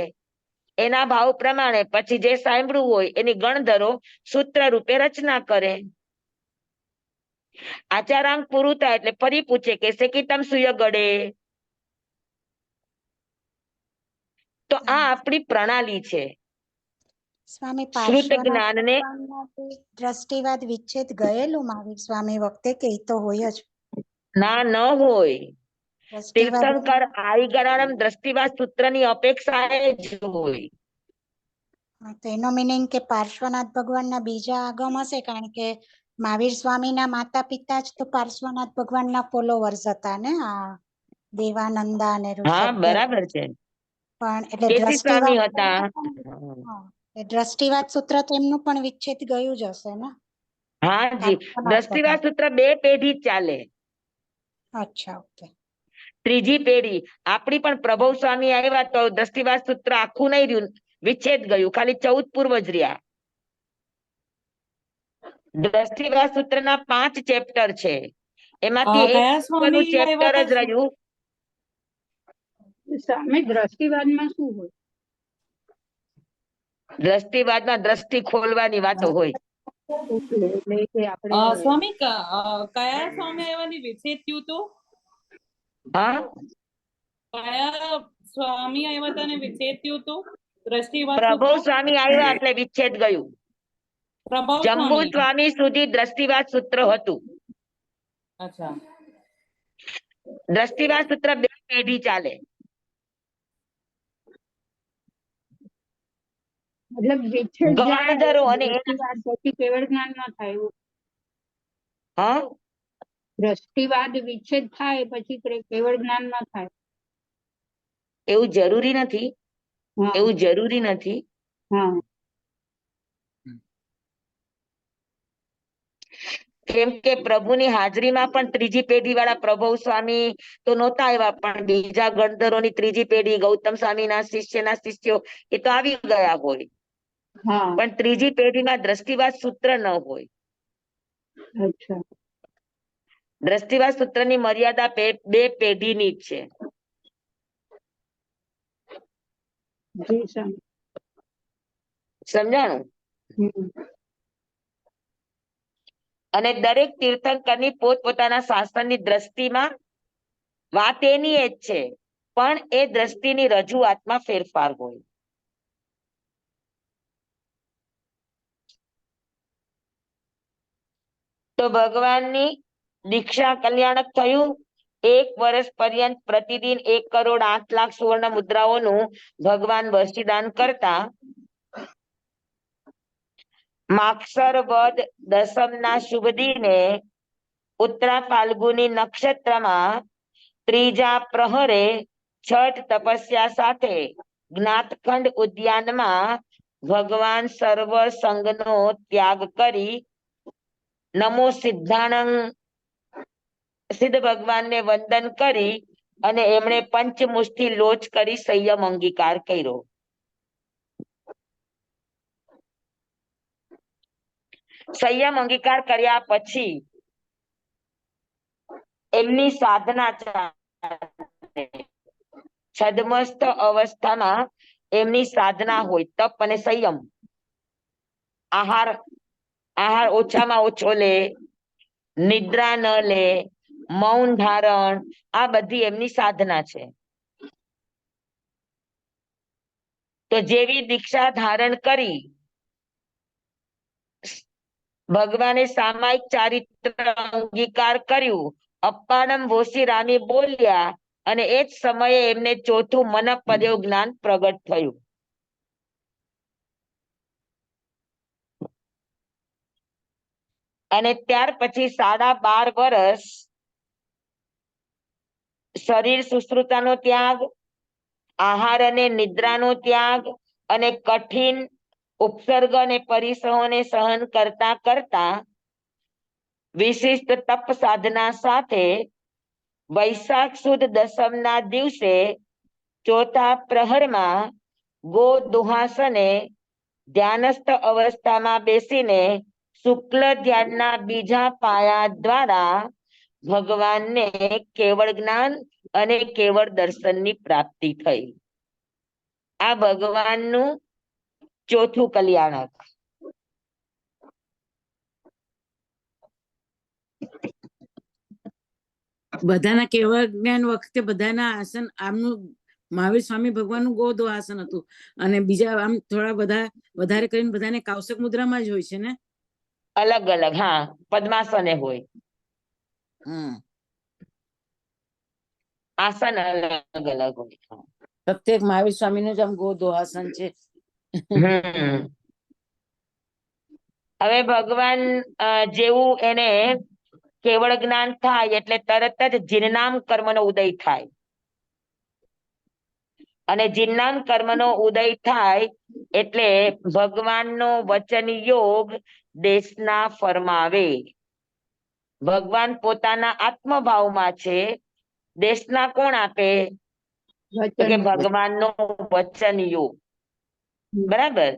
એના ભાવ પ્રમાણે પછી જે સાંભળ્યું હોય એની ગણધરો સૂત્ર રૂપે રચના કરે. આચારાંક પૂરું થાય એટલે ફરી પૂછે કે સેકિતમ સુય ગળે. તો આ આપણી પ્રણાલી છે. સ્વામી શ્રુત પાર્શ્વનાથ જ્ઞાનને ભગવાનના તે દ્રષ્ટિવાદ વિચ્છેદ ગયેલું મહાવીર સ્વામી વખતે કે ઈ તો હોય જ ના ન હોય. દ્રષ્ટિવાદ તીર્થંકર આઈગણાનમ દ્રષ્ટિવાદ સૂત્રની અપેક્ષાએ જ હોય. હા, તો એનો મિનિંગ કે પાર્શ્વનાથ ભગવાનના બીજા આગમ હશે, કારણ કે મહાવીર સ્વામીના માતા પિતા જ તો પાર્શ્વનાથ ભગવાનના ફોલોવર્સ હતા ને, આ દેવાનંદા અને હા ઋષભદેવ. બરાબર છે. પણ એટલે કેસી સ્વામી દ્રષ્ટિવાદ હતા. હા, એ દ્રષ્ટિવાદ સૂત્ર તો એમનું પણ વિચ્છેદ ગયું જ હશે ને હાજી, પાર્શ્વનાથ દ્રષ્ટિવાદ ભગવાન. સૂત્ર 2 પેઢી જ ચાલે. અચ્છા, ઓકે. ત્રીજી પેઢી આપણી પણ પ્રભુ સ્વામી આવ્યા તો દ્રષ્ટિવાદ સૂત્ર આખું નહીં રહ્યું, વિચ્છેદ ગયું, ખાલી 14 પૂર્વ જ રહ્યા. દ્રષ્ટિવાદ સૂત્રના 5 ચેપ્ટર છે, એમાંથી એક કયા સ્વામી ચેપ્ટર આવ્યા જ હતા? રહ્યું. સ્વામી દ્રષ્ટિવાદમાં શું હોય? દ્રષ્ટિવાદમાં દ્રષ્ટિ ખોલવાની વાતો હોય. એટલે કે આપણે સ્વામી કયા સ્વામી આવ્યાની વિચ્છેદ થયું હતું? હા, કયા સ્વામી આવ્યા હતા ને વિચ્છેદ થયું હતું? દ્રષ્ટિવાદ પ્રભુ સૂત્ર? સ્વામી આવ્યા એટલે વિચ્છેદ ગયું. પ્રભાવ જંબુ સ્વામી. સ્વામી સુધી દ્રષ્ટિવાદ સૂત્ર હતું. અચ્છા. દ્રષ્ટિવાદ સૂત્ર 2 પેઢી ચાલે. મતલબ વિચ્છેદ જાય ગણધરો અને દ્રષ્ટિવાદ પછી કેવળ જ્ઞાન ન થાય એવું. હા, દ્રષ્ટિવાદ વિચ્છેદ થાય પછી કેવળ જ્ઞાન ન થાય. એવું જરૂરી નથી. હા એવું જરૂરી નથી. હા કેમ કે પ્રભુની હાજરીમાં પણ ત્રીજી પેઢી વાળા પ્રભુ સ્વામી તો નહોતા આવ્યા, પણ બીજા ગણધરોની ત્રીજી પેઢી ગૌતમ સ્વામીના શિષ્યના શિષ્યો એ તો આવી ગયા હોય, હા પણ ત્રીજી પેઢીમાં દ્રષ્ટિવાદ સૂત્ર ન હોય. અચ્છા. દ્રષ્ટિવાદ સૂત્રની મર્યાદા 2 પેઢીની જ છે. જી સ્વામી. સમજાણું? અને દરેક તીર્થંકરની પોતપોતાના શાસનની દ્રષ્ટિમાં વાત એની એ જ છે, પણ એ દ્રષ્ટિની રજૂઆતમાં ફેરફાર હોય. તો ભગવાનની દીક્ષા કલ્યાણક થયું. 1 વર્ષ પર્યંત પ્રતિદિન 1,08,00,000 સુવર્ણ મુદ્રાઓનું ભગવાન બક્ષિદાન કરતા. માગસર વદ દસમના શુભ દિને ઉત્તરા ફાલ્ગુની નક્ષત્રમાં ત્રીજા પ્રહરે છઠ તપસ્યા સાથે જ્ઞાતખંડ ઉદ્યાનમાં ભગવાન સર્વ સંગનો ત્યાગ કરી નમો સિદ્ધાણં સિદ્ધ ભગવાનને વંદન કરી અને એમણે પંચમુષ્ટિ લોચ કરી સંયમ અંગીકાર કર્યો. સંયમ અંગીકાર કર્યા પછી એમની સાધના છદ્મસ્ત અવસ્થામાં એમની સાધના હોય તપ અને સંયમ. આહાર ઓછામાં ઓછો લે, નિદ્રા ન લે, મૌન ધારણ, આ બધી એમની સાધના છે. તો જેવી દીક્ષા ધારણ કરી ભગવાને સામાયિક ચારિત્ર અંગીકાર કર્યું. અપ્પાડમ વોશી રામી બોલ્યા અને એ જ સમયે એમને ચોથું મનપદેવ જ્ઞાન પ્રગટ થયું. અને ત્યાર પછી 12.5 વર્ષ શરીર સુશ્રુતાનો ત્યાગ, આહાર અને નિદ્રાનો ત્યાગ અને કઠિન ઉપસર્ગ અને પરિસહોને સહન કરતા કરતા વિશિષ્ટ તપ સાધના સાથે વૈશાખ સુદ દસમના દિવસે ચોથા પ્રહરમાં ગો દુહાસને ધ્યાનસ્થ અવસ્થામાં બેસીને શુક્લ ધ્યાનના બીજા પાયા દ્વારા ભગવાનને કેવળ જ્ઞાન અને કેવળ દર્શનની પ્રાપ્તિ થઈ. આ ભગવાનનું ચોથું કલ્યાણક. બધાના કેવળ જ્ઞાન વખતે બધાના આસન આમનું મહાવીર સ્વામી ભગવાનનું ગોદો આસન હતું અને બીજા આમ થોડા વધારે કરીને બધાને કૌશિક મુદ્રામાં જ હોય છે ને. અલગ અલગ, હા, પદ્માસને હોય, આસન અલગ અલગ હોય. હા. પ્રત્યેક મહાવીર સ્વામીનું જ આમ ગોદો આસન છે. હમ હવે ભગવાન જેવું એને કેવળ જ્ઞાન થાય એટલે તરત જ જીનનામ કર્મનો ઉદય થાય, અને જીનનામ કર્મનો ઉદય થાય એટલે ભગવાનનો વચન યોગ દેશના ફરમાવે. ભગવાન પોતાના આત્મભાવમાં છે, દેશના કોણ આપે? તો કે વચન ભગવાનનો વચન યોગ. બરાબર.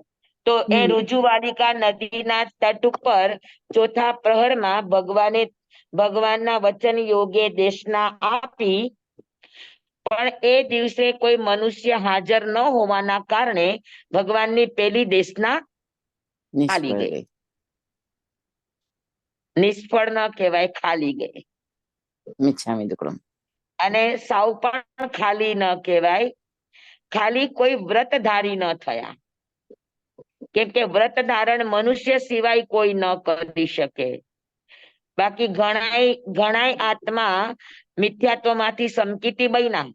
તો એ રુજુવાલિકા નદીના તટ ઉપર ચોથા પ્રહરમાં ભગવાનના વચન યોગે દેશના આપી, પણ એ દિવસે કોઈ મનુષ્ય હાજર ન હોવાના કારણે ભગવાનની પેલી દેશના ખાલી નિષ્ફળ ગઈ. ગઈ. નિષ્ફળ ન કહેવાય, ખાલી ગઈ. મિચ્છામિ દુક્કડમ. અને સાવ પણ ખાલી ન કહેવાય, ખાલી કોઈ વ્રતધારી ન થયા. કેમ કે વ્રત ધારણ મનુષ્ય સિવાય કોઈ ન કરી શકે. બાકી ઘણાય આત્મા મિથ્યાત્વમાંથી સમકીતી બન્યા,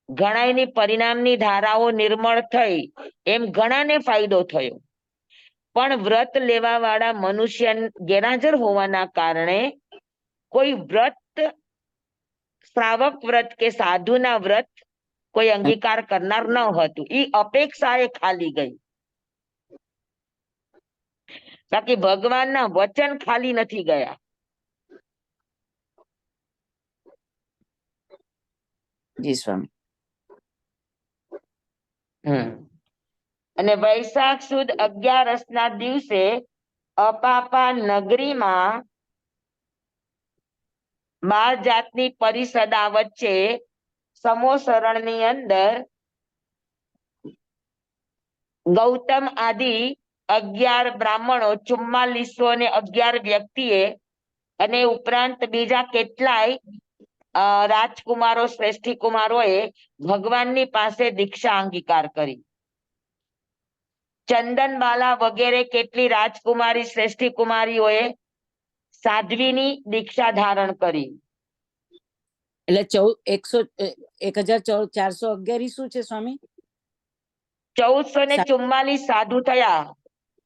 ઘણાયની પરિણામની ધારાઓ નિર્મળ થઈ, એમ ઘણાને ફાયદો થયો. પણ વ્રત લેવા વાળા મનુષ્ય ગેરહાજર હોવાના કારણે કોઈ વ્રત, શ્રાવક વ્રત કે સાધુના વ્રત કોઈ અંગીકાર કરનાર ન હતું. ઈ અપેક્ષાએ ખાલી ગઈ. બાકી ભગવાનના વચન ખાલી નથી ગયા. જી સ્વામી. અને વૈશાખ સુદ 11 દિવસે અપાપા નગરીમાં 12 જાતની પરિષદા વચ્ચે સમોસરણની અંદર ગૌતમ આદિ 11 બ્રાહ્મણો, 4411 વ્યક્તિએ અને ઉપરાંત બીજા કેટલાય રાજકુમારો, શ્રેષ્ઠી કુમારોએ ભગવાનની પાસે દીક્ષા અંગીકાર કરી. ચંદનબાલા વગેરે કેટલી રાજકુમારી, શ્રેષ્ઠી કુમારીઓએ સાધ્વીની દીક્ષા ધારણ કરી. એટલે 1411 શું છે સ્વામી? 1444 સાધુ થયા.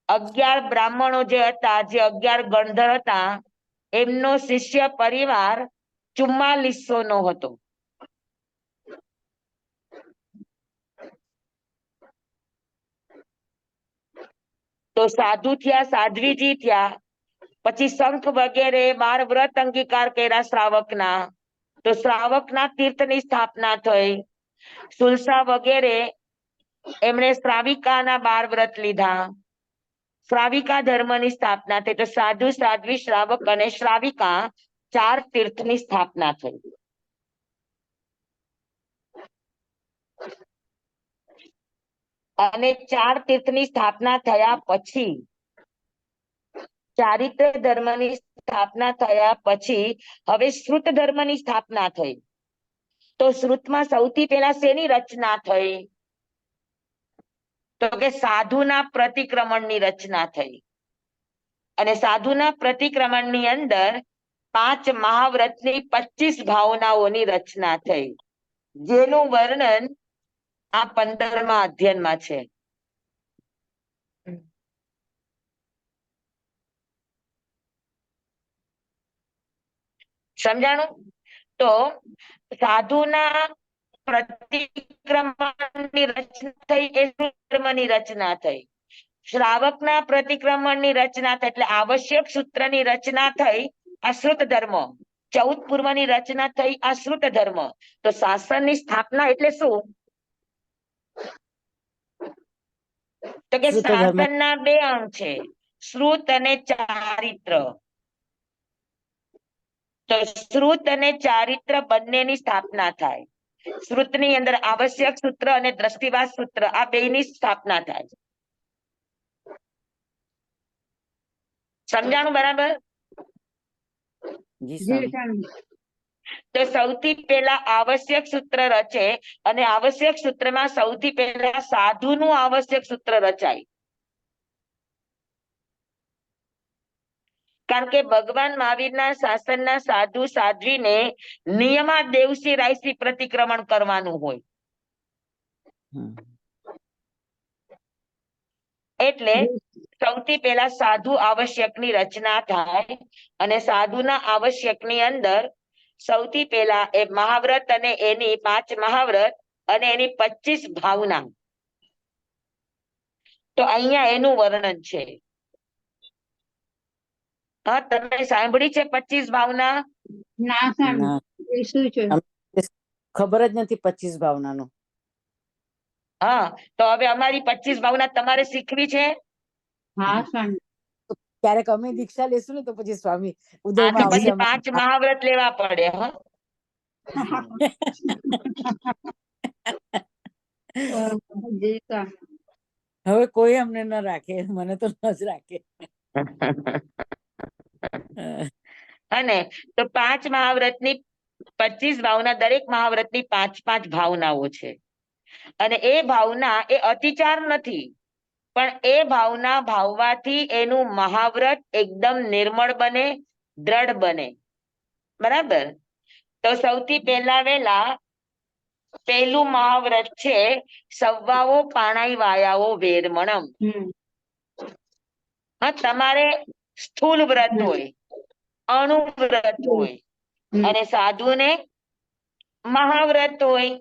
11 બ્રાહ્મણો જે હતા, જે 11 ગણધર હતા, એમનો શિષ્ય પરિવાર 4400 નો હતો. તો સાધુ થયા, સાધ્વીજી થયા, પછી શંખ વગેરે 12 વ્રત અંગીકાર કર્યા શ્રાવકના, તો શ્રાવકના તીર્થની સ્થાપના થઈ. સુલસા વગેરે એમણે શ્રાવિકાના 12 વ્રત લીધા, શ્રાવિકા ધર્મની સ્થાપના થઈ. તો સાધુ, સાધ્વી, શ્રાવક અને શ્રાવિકા 4 તીર્થની સ્થાપના થઈ. અને 4 તીર્થની સ્થાપના થયા પછી, ચારિત્ર ધર્મની સ્થાપના થયા પછી હવે શ્રુત ધર્મની સ્થાપના થઈ. તો શ્રુતમાં સૌથી પહેલા શેની રચના થઈ? તો કે સાધુના પ્રતિક્રમણની રચના થઈ. અને સાધુના પ્રતિક્રમણની અંદર 5 મહાવ્રતની 25 ભાવનાઓની રચના થઈ, જેનું વર્ણન આ 15મા અધ્યયનમાં છે. સમજાણું? તો સાધુના પ્રતિક્રમણની રચના થઈ, એ ધર્મની રચના થઈ. શ્રાવકના પ્રતિક્રમણની રચના થઈ એટલે આવશ્યક સૂત્રની રચના થઈ, અશ્રુત ધર્મ. 14 પૂર્વની રચના થઈ, અશ્રુત ધર્મ. તો શાસનની સ્થાપના એટલે શું? તો કે શ્રુત ધર્મ. શાસનના 2 અંગ છે, શ્રુત અને ચારિત્ર. તો શ્રુત અને ચારિત્ર બંનેની સ્થાપના થાય. શ્રુતની અંદર આવશ્યક સૂત્ર અને દ્રષ્ટિવાદ સૂત્ર, આ બેયની સ્થાપના થાય. સમજાણું બરાબર? જી જી સ્વામી. સ્વામી. તો સૌથી પહેલા આવશ્યક સૂત્ર રચે અને આવશ્યક સૂત્રમાં સૌથી પહેલા સાધુનું આવશ્યક સૂત્ર રચાય. કારણ કે ભગવાન મહાવીરના શાસનના સાધુ સાધ્વીને નિયમાદેવસી રાયસી પ્રતિક્રમણ કરવાનું હોય. એટલે સૌથી પહેલા સાધુ આવશ્યકની રચના થાય અને સાધુના આવશ્યકની અંદર સૌથી પહેલા એ મહાવ્રત અને એની 5 મહાવ્રત અને એની 25 ભાવના. તો અહીંયા એનું વર્ણન છે. હા, તમે સાંભળી છે 25 ભાવના? ના સ્વામી, ના, એ શું છે? ખબર જ નથી 25 ભાવનાનું. હા, તો હવે અમારી 25 ભાવના તમારે શીખવી છે. હા સ્વામી. ક્યારેક અમે દીક્ષા લેશું ને તો પછી સ્વામી હા, ઉદયમાં તો આવશે પછી 5 મહાવ્રત લેવા પડે. હા, જી સ્વામી. હવે કોઈ અમને ન રાખે, મને તો ન જ રાખે. અને તો 5 મહાવ્રતની 25 ભાવના, દરેક મહાવ્રતની 5-5 ભાવનાઓ છે. અને એ ભાવના એ અતિચાર નથી, પણ એ ભાવના ભાવવાથી એનું મહાવ્રત એકદમ નિર્મળ બને, દ્રઢ બને. બરાબર? તો સૌથી પહેલા વેલા પહેલું મહાવ્રત છે સવ્વાઓ પાણાઈ વાયાઓ વેરમણમ. હા, તમારે સ્થૂલ વ્રત હોય, અણુવ્રત હોય અને સાધુને મહાવ્રત હોય.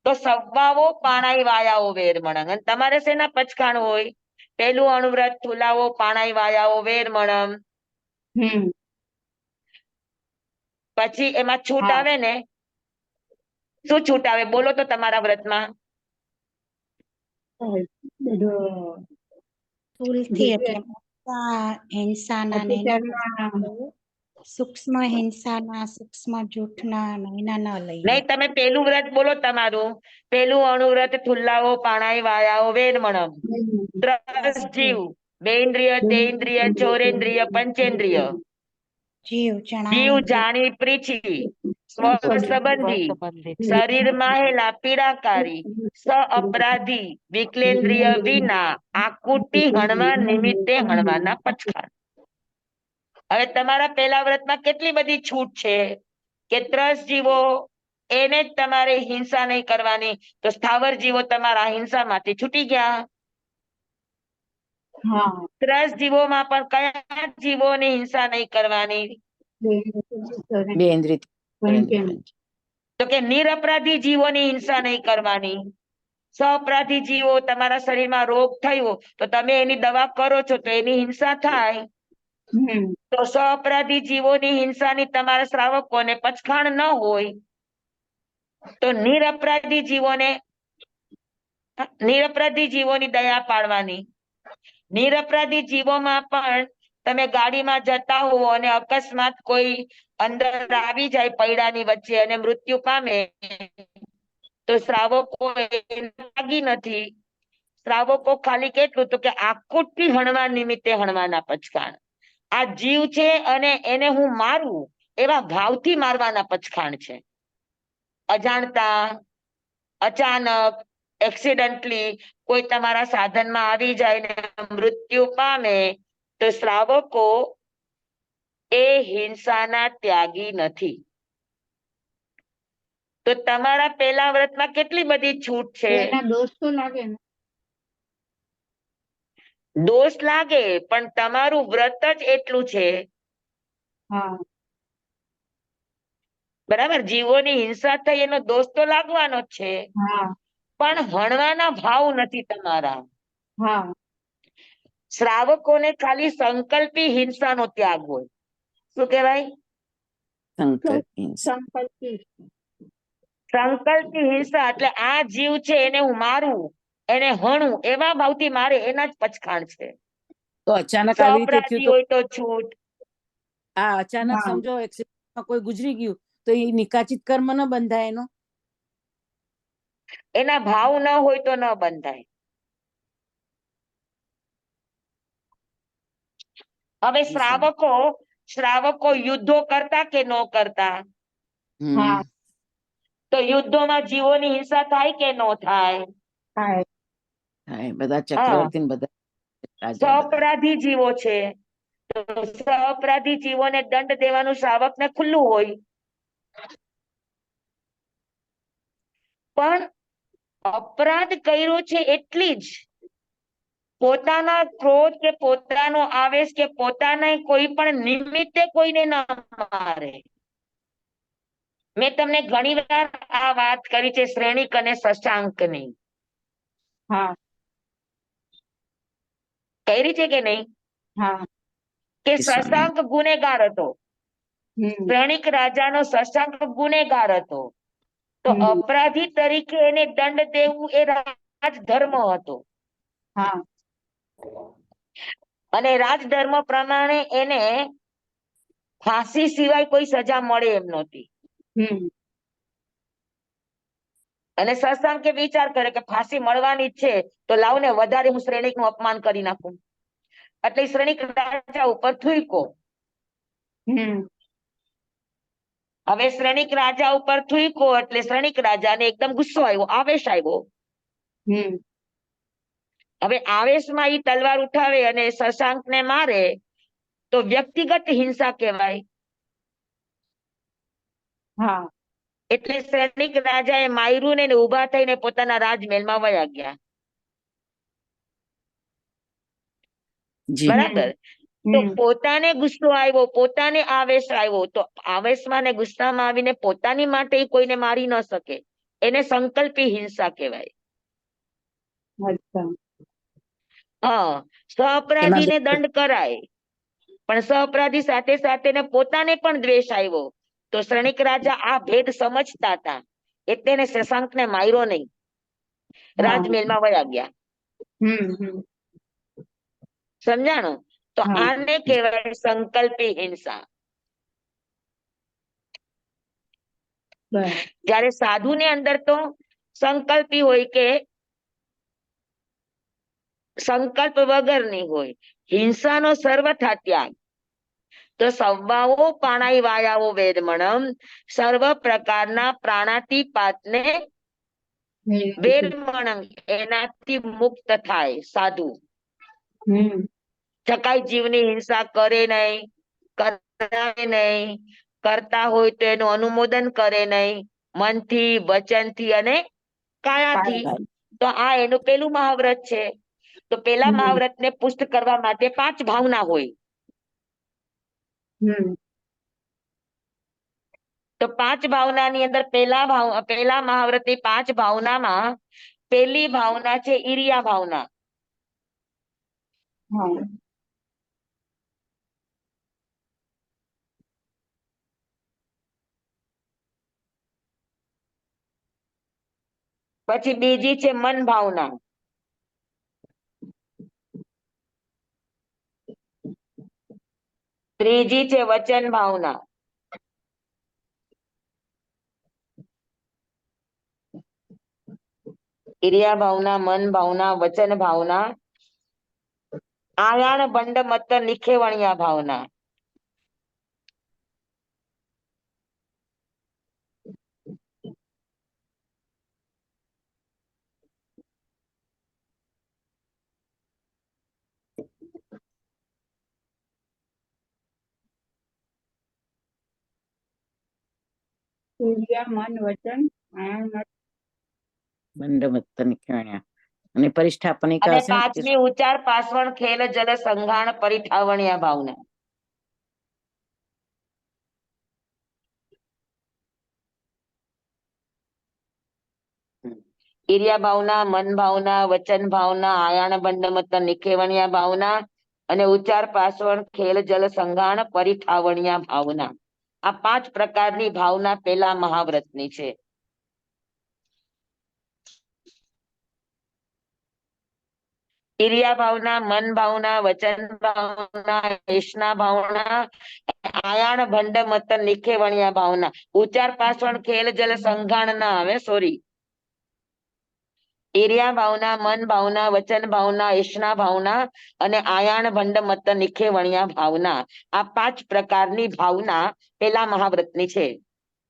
તો સવ્વાઓ પાણાઈ વાયાઓ વેરમણમ. અને તમારે શેના પચખાણ હોય? પેલું અણુવ્રત થુલાવો પાણાઈ વાયાઓ વેરમણમ. પછી એમાં છૂટ હા. આવે ને, શું છૂટ આવે બોલો તો તમારા વ્રતમાં? બધું સ્થૂલથી એટલે મોટા હિંસાના ને એના અતિચારમાં સૂક્ષ્મ હિંસાના, સૂક્ષ્મ જૂઠના ને એના ન લઈએ. નહીં, તમે પેલું વ્રત બોલો તમારું. પેલું અણુવ્રત થુલ્લાવો પાણાઈ વાયાઓ વેરમણમ. ત્રસ જીવ, બેન્દ્રિય, તેન્દ્રિય, ચોરેન્દ્રિય, પંચેન્દ્રિય. જીવ જીવ જણાણી જાણી પ્રીછી, સ્વ સંબંધી, શરીરમાં હેલા પીડાકારી, સ અપરાધી, વિકલેન્દ્રિય વિના, આકુતિ હણવા નિમિત્તે હણવાના પચખાણ. હવે તમારા પહેલા વ્રતમાં કેટલી બધી છૂટ છે કે ત્રસ જીવો એને જ તમારે હિંસા નહીં કરવાની, તો સ્થાવર જીવો તમારા હિંસામાંથી છૂટી ગયા. હા. ત્રસ જીવોમાં પણ કયા જીવોની હિંસા નહીં કરવાની? બેન્દ્રિત. તો કે નિરપરાધી જીવોની હિંસા નહીં કરવાની. સઅપરાધી જીવો, તમારા શરીરમાં રોગ થયો તો તમે એની દવા કરો છો તો એની હિંસા થાય. તો સઅપરાધી જીવોની હિંસાની તમારા શ્રાવકોને પચખાણ ન હોય. તો નિરપરાધી જીવોની દયા પાડવાની. નિરપરાધી જીવોમાં પણ તમે ગાડીમાં જતા હો અને અકસ્માત કોઈ અંદર આવી જાય પૈડાની વચ્ચે અને મૃત્યુ પામે, તો શ્રાવકો એને લાગી નથી. શ્રાવકો ખાલી કેટલું, તો કે આકુટથી હણવા નિમિત્તે હણવાના પચખાણ. આ જીવ છે અને એને હું મારું એવા ભાવથી મારવાના પચખાણ છે. અજાણતા, અચાનક, એક્સિડન્ટલી કોઈ તમારા સાધનમાં આવી જાય ને મૃત્યુ પામે, તો શ્રાવકો એ હિંસાના ત્યાગી નથી. તો તમારા પહેલા વ્રતમાં કેટલી બધી છૂટ છે. એના દોષ તો લાગે ને. દોષ લાગે, પણ તમારું વ્રત જ એટલું છે. હા. બરાબર? જીવોની હિંસા થઈ એનો દોષ તો લાગવાનો જ છે, હા. પણ હણવાના ભાવ નથી તમારા. હા. શ્રાવકોને ખાલી સંકલ્પી હિંસાનો ત્યાગ હોય. શું કહેવાય? સંકલ્પી. સંકલ્પી હિંસા એટલે આ જીવ છે એને હું મારું, એને હણું એવા ભાવથી મારે, એના જ પચખાણ છે. તો અચાનક આવી રીતે થયું સઅપરાધી તો હોય તો છૂટ. આ અચાનક હા. સમજો એક્સિડન્ટમાં કોઈ ગુજરી ગયું તો એ નિકાચિત કર્મ ન બંધાય એનો? એના ભાવ ન હોય તો ન બંધાય. હવે જી સ્વામી. શ્રાવકો શ્રાવકો યુદ્ધો કરતા કે ન કરતા? હા. તો યુદ્ધોમાં જીવોની હિંસા થાય કે ન થાય? થાય. હા, બધા ચક્રવર્તી ને બધા રાજા બધા. સઅપરાધી જીવો છે, તો સઅપરાધી જીવોને દંડ દેવાનું શ્રાવકને ખુલ્લું હોય. પણ અપરાધ કર્યો છે એટલી જ, પોતાના ક્રોધ કે પોતાનો આવેશ કે પોતાના કોઈ પણ નિમિત્તે કોઈને ન મારે. મેં તમને ઘણી વાર આ વાત કરી છે શ્રેણિક અને શશાંકની. હા. કરી છે કે નહીં? હા. કે સ્વામી. શશાંક ગુનેગાર હતો, શ્રેણિક રાજાનો શશાંક ગુનેગાર હતો, તો અપરાધી તરીકે એને દંડ દેવું એ રાજધર્મ હતો. હા. અને રાજધર્મ પ્રમાણે એને ફાંસી સિવાય કોઈ સજા મળે એમ નહોતી. અને શશાંકે વિચાર કરે કે ફાંસી મળવાની જ છે, તો લાવને વધારે હું શ્રેણિકનું અપમાન કરી નાખું. એટલે શ્રેણિક રાજા ઉપર થૂંક્યો. હવે શ્રેણિક રાજા ઉપર થૂંક્યો એટલે શ્રેણિક રાજાને એકદમ ગુસ્સો આવ્યો, આવેશ આવ્યો. હવે આવેશમાં ઈ તલવાર ઉઠાવે અને શશાંકને મારે તો વ્યક્તિગત હિંસા કહેવાય. હા. એટલે શ્રેણિક રાજાએ માર્યું ને ઉભા થઈને પોતાના રાજમહેલમાં વયા ગયા. જી. બરાબર. તો પોતાને ગુસ્સો આવ્યો, પોતાને આવેશ આવ્યો, તો આવેશમાં ને ગુસ્સામાં આવીને પોતાની માટે ઈ કોઈને મારી ન શકે. એને સંકલ્પી હિંસા કહેવાય. અચ્છા. હા, સઅપરાધીને દંડ કરાય, પણ સઅપરાધી સાથે સાથે ને પોતાને પણ દ્વેષ આવ્યો. તો શ્રેણિક રાજા આ ભેદ સમજતા હતા, એટલે એને શશાંકને માર્યો નહીં, રાજમહેલમાં વયા ગયા. સમજાણું? તો હા. આને કહેવાય સંકલ્પી હિંસા. બરાબર. જ્યારે સાધુની અંદર તો સંકલ્પી હોય કે સંકલ્પ વગરની હોય. હિંસાનો સર્વથા ત્યાગ. તો સવ્વાઓ પાણાઈ વાયાઓ વેદમણમ, સર્વ પ્રકારના પ્રાણાતિપાતને વેદમણમ, એનાથી મુક્ત થાય સાધુ. ચકાઈ જીવની હિંસા કરે નહીં, કરાય નહીં, કરતા હોય તો એનું અનુમોદન કરે નહીં, મનથી, વચનથી અને કાયાથી. તો આ એનું પેલું મહાવ્રત છે. તો પેલા મહાવ્રતને પુષ્ટ કરવા માટે 5 ભાવના હોય. તો 5 ભાવનાની અંદર પેલા મહાવ્રતની 5 ભાવનામાં પેલી ભાવના છે ઈર્યા ભાવના. પછી બીજી છે મન ભાવના. ત્રીજી છે વચન ભાવના. ઈર્યા ભાવના, મન ભાવના, વચન ભાવના, આયાણ બંડ મત નિખેવણિયા ભાવના. ઈર્યા, મન, વચન, બંડમત્ત નિખેવણ્યા અને પરિષ્ઠાપનિકા અને હશે ને, 5મી ઉચ્ચાર પાસવણ ખેલ જલ સંઘાણ પરિઠાવણિયા ભાવના. ઈર્યા ભાવના, મન ભાવના, વચન ભાવના, આયાણ બંડમત્ત નિખેવણિયા ભાવના અને ઉચ્ચાર પાસવણ ખેલ જલ સંઘાણ પરિઠાવણિયા ભાવના. આ 5 પ્રકારની ભાવના પેલા મહાવ્રતની છે. ઈર્યા ભાવના, મન ભાવના, વચન ભાવના, ઈષ્ણા ભાવના, આયાણ ભંડ મત નિખેવણિયા ભાવના. ઉચ્ચાર પાસવણ ખેલ જલ સંઘાણ ના આવે, સોરી. ઈર્યા ભાવના, મન ભાવના, વચન ભાવના, ઈષ્ણા ભાવના અને આયાણ ભંડ મત નિખે વણ્યા ભાવના. આ 5 પ્રકારની ભાવના પેલા મહાવ્રતની છે.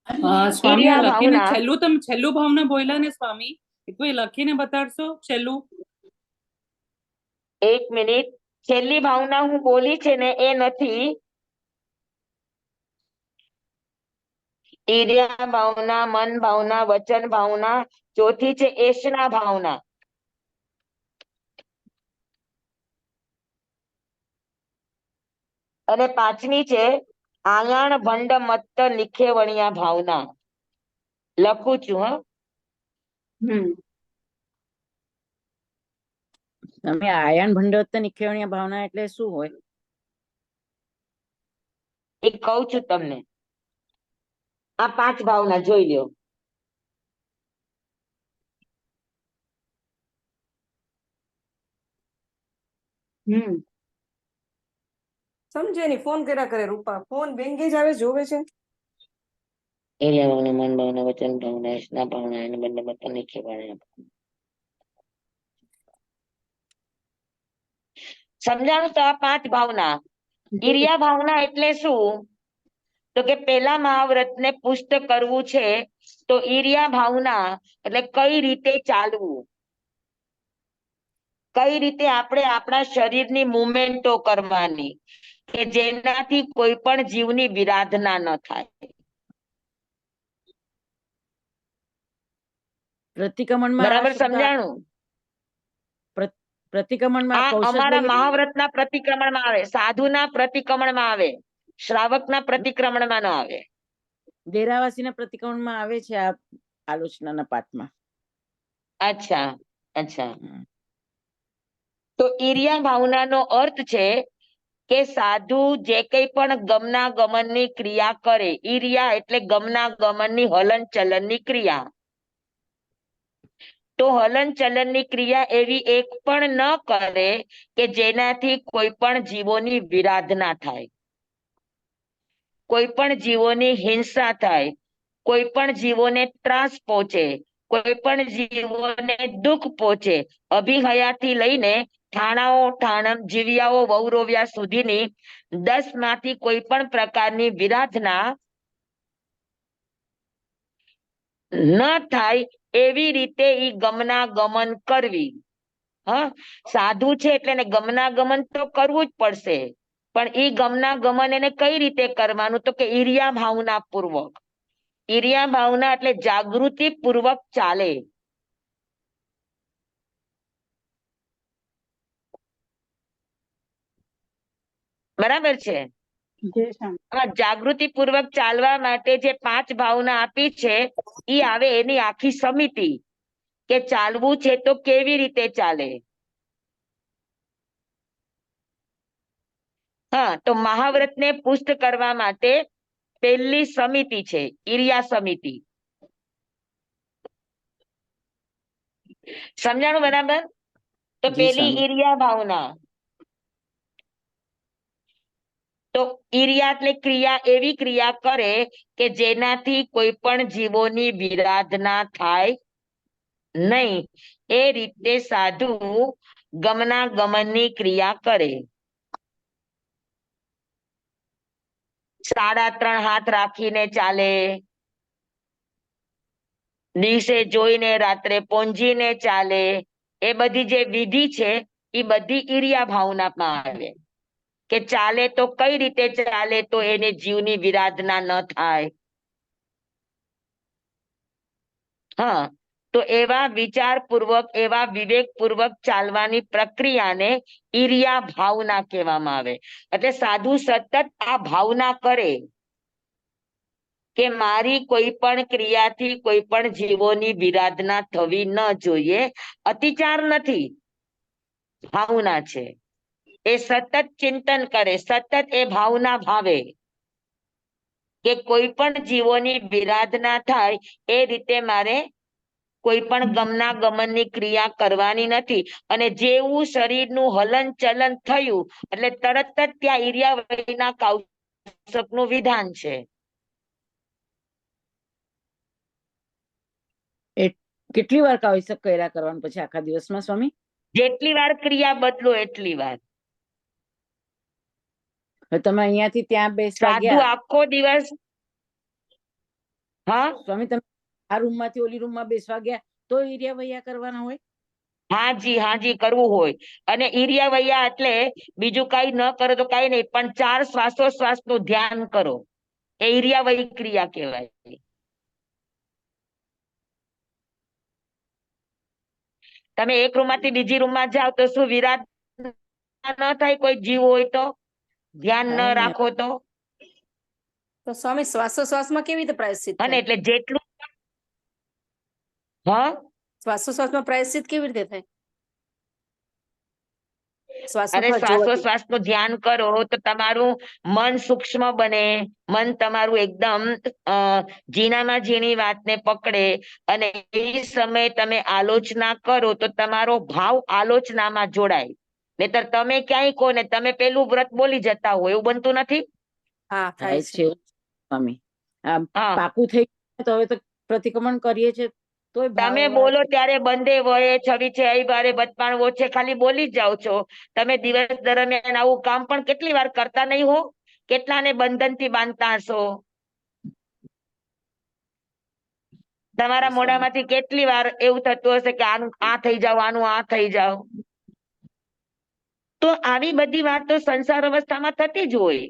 સ્વામી ઈર્યા લખીને ભાવના, તમે છેલ્લું ભાવના બોલ્યા ને સ્વામી, એ કોઈ લખીને બતાડશો છેલ્લું? 1 મિનિટ. છેલ્લી ભાવના હું બોલી છે ને એ નથી. ઈર્યા ભાવના, મન ભાવના, વચન ભાવના, ચોથી છે એષણા ભાવના. અને 5મી છે આયાણ ભંડ મત્ત નિખે વણ્યા ભાવના. લખું છું. તમે આયન ભંડોત નિખેવણીય ભાવના એટલે શું હોય? એ કહું છું તમને. આ 5 ભાવના જોઈ લ્યો. સમજે નહીં, ફોન કર્યા કરે રૂપા, ફોન બેંગેજ આવે જોવે છે. ઈર્યા ભાવના, મન ભાવના, વચન ભાવના, એષણા ભાવના અને બંને મત્ત નિખે વણ્યા ભાવના. સમજાણું તો? આ 5 ભાવના. ઈર્યા ભાવના એટલે શું? તો કે પેલા મહાવ્રતને પુષ્ટ કરવું છે તો ઈર્યા ભાવના એટલે કઈ રીતે ચાલવું, કઈ રીતે આપણે આપણા શરીરની મુવમેન્ટો કરવાની કે જેનાથી કોઈ પણ જીવની વિરાધના ન થાય. પ્રતિક્રમણમાં બરાબર સમજાણું? પ્રતિક્રમણમાં આ કૌશલ અમારા બોલી મહાવ્રતના પ્રતિક્રમણમાં આવે, સાધુના પ્રતિક્રમણમાં આવે, શ્રાવકના પ્રતિક્રમણમાં ન આવે. ડેરાવાસીના પ્રતિક્રમણમાં આવે છે આ આલોચનાના પાઠમાં. અચ્છા, અચ્છા. તો ઈર્યા ભાવનાનો અર્થ છે કે સાધુ જે કઈ પણ ગમના ગમનની ક્રિયા કરે, ઈર્યા એટલે ગમના ગમનની હલન ચલનની ક્રિયા. તો હલન ચલનની ક્રિયા એવી એક પણ ન કરે કે જેનાથી કોઈ પણ જીવોની વિરાધના થાય, કોઈ પણ જીવોની હિંસા થાય, કોઈ પણ જીવોને ત્રાસ પહોંચે, કોઈ પણ જીવોને દુઃખ પહોંચે. અભિહયાથી લઈને ઠાણાઓ ઠાણમ જીવ્યાઓ વૌરવ્યા સુધીની 10 માંથી કોઈ પણ પ્રકારની વિરાધના ન થાય એવી રીતે ઈ ગમના ગમન કરવી. સાધુ છે એટલે એને ગમના ગમન તો કરવું જ પડશે, પણ ઈ ગમના ગમન એને કઈ રીતે કરવાનું? તો કે ઈર્યા ભાવના પૂર્વક. ઈર્યા ભાવના એટલે જાગૃતિ પૂર્વક ચાલે. બરાબર છે? જાગૃતિ પૂર્વક ચાલવા માટે જે 5 ભાવના આપી છે ઈ આવે એની આખી સમિતિ કે ચાલવું છે તો કેવી રીતે ચાલે. તો મહાવ્રતને પુષ્ટ કરવા માટે પહેલી સમિતિ છે ઈર્યા સમિતિ. સમજાણું બરાબર? તો પેલી ઈર્યા ભાવના. તો ઈર્યા એટલે ક્રિયા, એવી ક્રિયા કરે કે જેનાથી કોઈ પણ જીવોની વિરાધના થાય નહીં, એ રીતે સાધુ ગમના ગમનની ક્રિયા કરે. 3.5 હાથ રાખીને ચાલે, દિવસે જોઈને રાત્રે પોંજીને ચાલે, એ બધી જે વિધિ છે એ બધી ઈર્યા ભાવનામાં આવે કે ચાલે તો કઈ રીતે ચાલે તો એને જીવની વિરાધના ન થાય. તો એવા વિચારપૂર્વક, એવા વિવેકપૂર્વક ચાલવાની પ્રક્રિયાને ઈર્યા ભાવના કહેવામાં આવે. એટલે સાધુ સતત આ ભાવના કરે કે મારી કોઈ પણ ક્રિયાથી કોઈ પણ જીવોની વિરાધના થવી ન જોઈએ. અતિચાર નથી, ભાવના છે. એ સતત ચિંતન કરે, સતત એ ભાવના ભાવે કે કોઈ પણ જીવોની વિરાધના થાય એ રીતે મારે કોઈ પણ ગમના ગમનની ક્રિયા કરવાની નથી. અને જેવું શરીરનું હલન ચલન થયું એટલે તરત જ ત્યાં ઈર્યા વયના કૌશકનું વિધાન છે. કેટલી વાર કૌશક કર્યા કરવાનું પછી આખા દિવસમાં સ્વામી? જેટલી વાર ક્રિયા બદલો એટલી વાર. હવે તમે અહીંયાથી ત્યાં બેસવા સાધુ ગયા આખો દિવસ, હા સ્વામી, તમે આ રૂમ માંથી ઓલી રૂમ માં બેસવા ગયા તો એરિયા વૈયા કરવાના હોય? હાજી કરવું હોય. અને ઈર્યા વૈયા એટલે બીજું કઈ ન કરો તો કઈ નહીં, પણ 4 શ્વાસોશ્વાસ નું ધ્યાન કરો. એ ઈર્યા વૈ ક્રિયા કહેવાય. તમે એક રૂમ માંથી બીજી રૂમ માં જાઓ તો શું વિરાટ ન થાય? કોઈ જીવ હોય તો ધ્યાન ન થાય ને. રાખો તો. તો સ્વામી શ્વાસોશ્વાસમાં કેવી રીતે પ્રાયશ્ચિત અને થાય? એટલે જેટલું હા શ્વાસોશ્વાસમાં પ્રાયશ્ચિત કેવી રીતે થાય? અરે શ્વાસોશ્વાસ જોવાથી. શ્વાસોશ્વાસ નું ધ્યાન કરો તો તમારું મન સૂક્ષ્મ બને, મન તમારું એકદમ ઝીણામાં ઝીણી વાતને પકડે, અને એ સમયે તમે આલોચના કરો તો તમારો ભાવ આલોચનામાં જોડાય. નહીતર તમે ક્યાંય કહો ને તમે પેલું વ્રત બોલી જતા હોય, એવું બનતું નથી? હા થાય થાય છે. છે સ્વામી. આમ હા પાકું થઈ ગયું તો હવે તો પ્રતિક્રમણ કરીએ છીએ તોય ભાવ તમે આવે બોલો છે. ત્યારે બંધે વયે છવી છે અહીં બારે બચપણ છે, ખાલી બોલી જ જાઓ છો. તમે દિવસ દરમિયાન આવું કામ પણ કેટલી વાર કરતા નહીં હો? કેટલાને બંધન થી બાંધતા હશો? તમારા સ્વામી. મોઢામાંથી કેટલી વાર એવું થતું હશે કે આનું આ થઈ જાવ, આનું આ થઈ જાવ. તો આવી બધી વાત તો સંસાર અવસ્થામાં થતી જ હોય.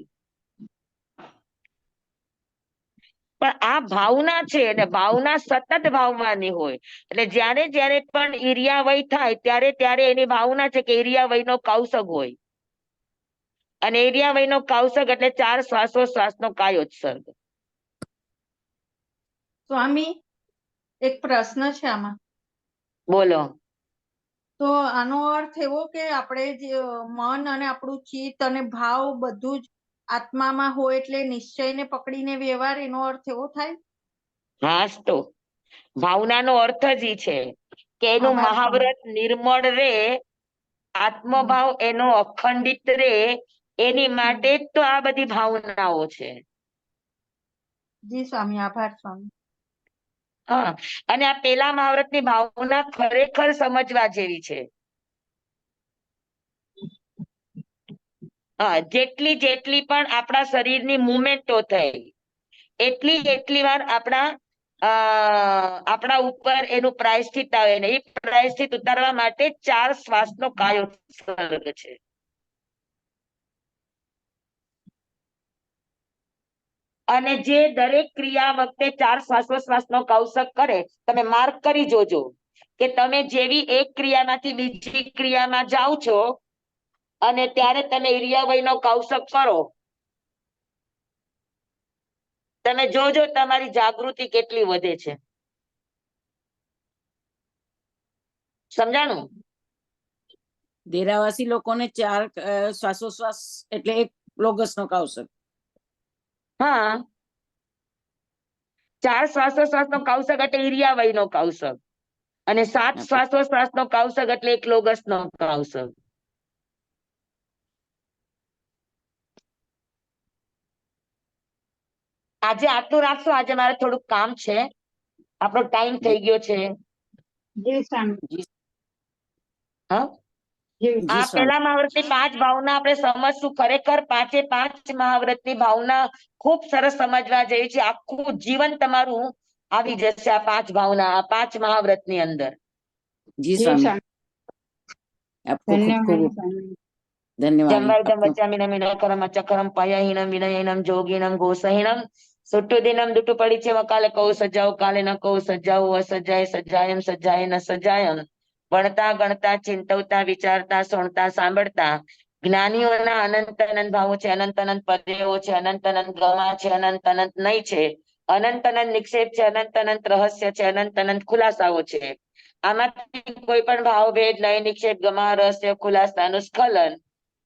પણ આ ભાવના છે, અને ભાવના સતત ભાવવાની હોય. એટલે જ્યારે જ્યારે પણ ઈર્યા વય થાય ત્યારે ત્યારે એની ભાવના છે કે ઈર્યા વય નો કૌશક હોય. અને ઈર્યા વય નો કૌશક એટલે 4 શ્વાસોશ્વાસ નો કાયોત્સર્ગ. સ્વામી, એક પ્રશ્ન છે આમાં. બોલો. તો આનો અર્થ એવો કે આપણે જે મન અને આપણું ચિત્ત અને ભાવ બધું જ આત્મામાં હોય એટલે નિશ્ચયને પકડીને વ્યવહાર, એનો અર્થ એવો થાય? હાસ તો ભાવનાનો અર્થ જ ઈ છે કે એનું આભાર સ્વામી. મહાવ્રત નિર્મળ રે, આત્મભાવ એનો અખંડિત રે, એની માટે જ તો આ બધી ભાવનાઓ છે. જી સ્વામી, આભાર સ્વામી. હા, અને આ પેલા મહાવ્રતની ભાવના ખરેખર સમજવા જેવી છે. હા, જેટલી જેટલી પણ આપણા શરીરની મુવમેન્ટો થઈ, એટલી વાર આપણા ઉપર એનું પ્રાયશ્ચિત આવે ને એ પ્રાયશ્ચિત ઉતારવા માટે 4 શ્વાસનો કાયોત્સર્ગ છે. અને જે દરેક ક્રિયા વખતે 4 શ્વાસોશ્વાસનો કૌશક કરે, તમે માર્ક કરી જોજો કે તમે જેવી એક ક્રિયામાંથી બીજી ક્રિયામાં જાઓ છો અને ત્યારે તમે ઈર્યાવયનો કૌશક કરો, તમે જોજો તમારી જાગૃતિ કેટલી વધે છે. સમજાણું? દેરાવાસી લોકોને 4 શ્વાસોશ્વાસ એટલે એક લોગસ નો કૌશક. હા, 4 શ્વાસોશ્વાસનો કૌશક એટલે ઈર્યાવયનો કૌશક, અને 7 શ્વાસોશ્વાસનો કૌશક એટલે એક લોગસનો કૌશક. આજે આટલું રાખશો, આજે મારે થોડુંક કામ છે, આપણો ટાઈમ થઈ ગયો છે. જી સ્વામી. હા, જી જી આ સ્વામી. પેલા મહાવ્રતની 5 ભાવના આપણે સમજશું. ખરેખર 5 મહાવ્રતની ભાવના ખૂબ સરસ સમજવા જેવી છે. આખું જીવન તમારું આવી જશે આ 5 ભાવના, આ 5 મહાવ્રતની અંદર. જી જી સ્વામી. સ્વામી. આપકો ખૂબ ખૂબ ધન્યવાદ સ્વામી. ધન્યવાદ. જન્મૈદમ આપનો વચામિનમ વિનયકરમ અચકરમ પયહીનમ વિનયનમ જોગીનમ ગોસહીનમ સુટ્ટુદિનમ દુટુપડીચેમ કાલે કૌ સજાઓ કાલે ન કૌ સજાઓ અસજાય સજાયમ સજાય ન સજાયમ. ભણતા ગણતા ચિંતવતા વિચારતા સુણતા સાંભળતા જ્ઞાનીઓના અનંત અનંત ભાવો છે, અનંત અનંત પદવો છે, અનંત અનંત ગમા છે, અનંત અનંત નહીં છે, અનંત અનંત નિક્ષેપ છે, અનંત અનંત રહસ્ય છે, અનંત અનંત ખુલાસાઓ છે. આમાંથી કોઈ પણ ભાવભેદ, લય, નિક્ષેપ, ગમા, રહસ્ય, ખુલાસાનું સ્ખલન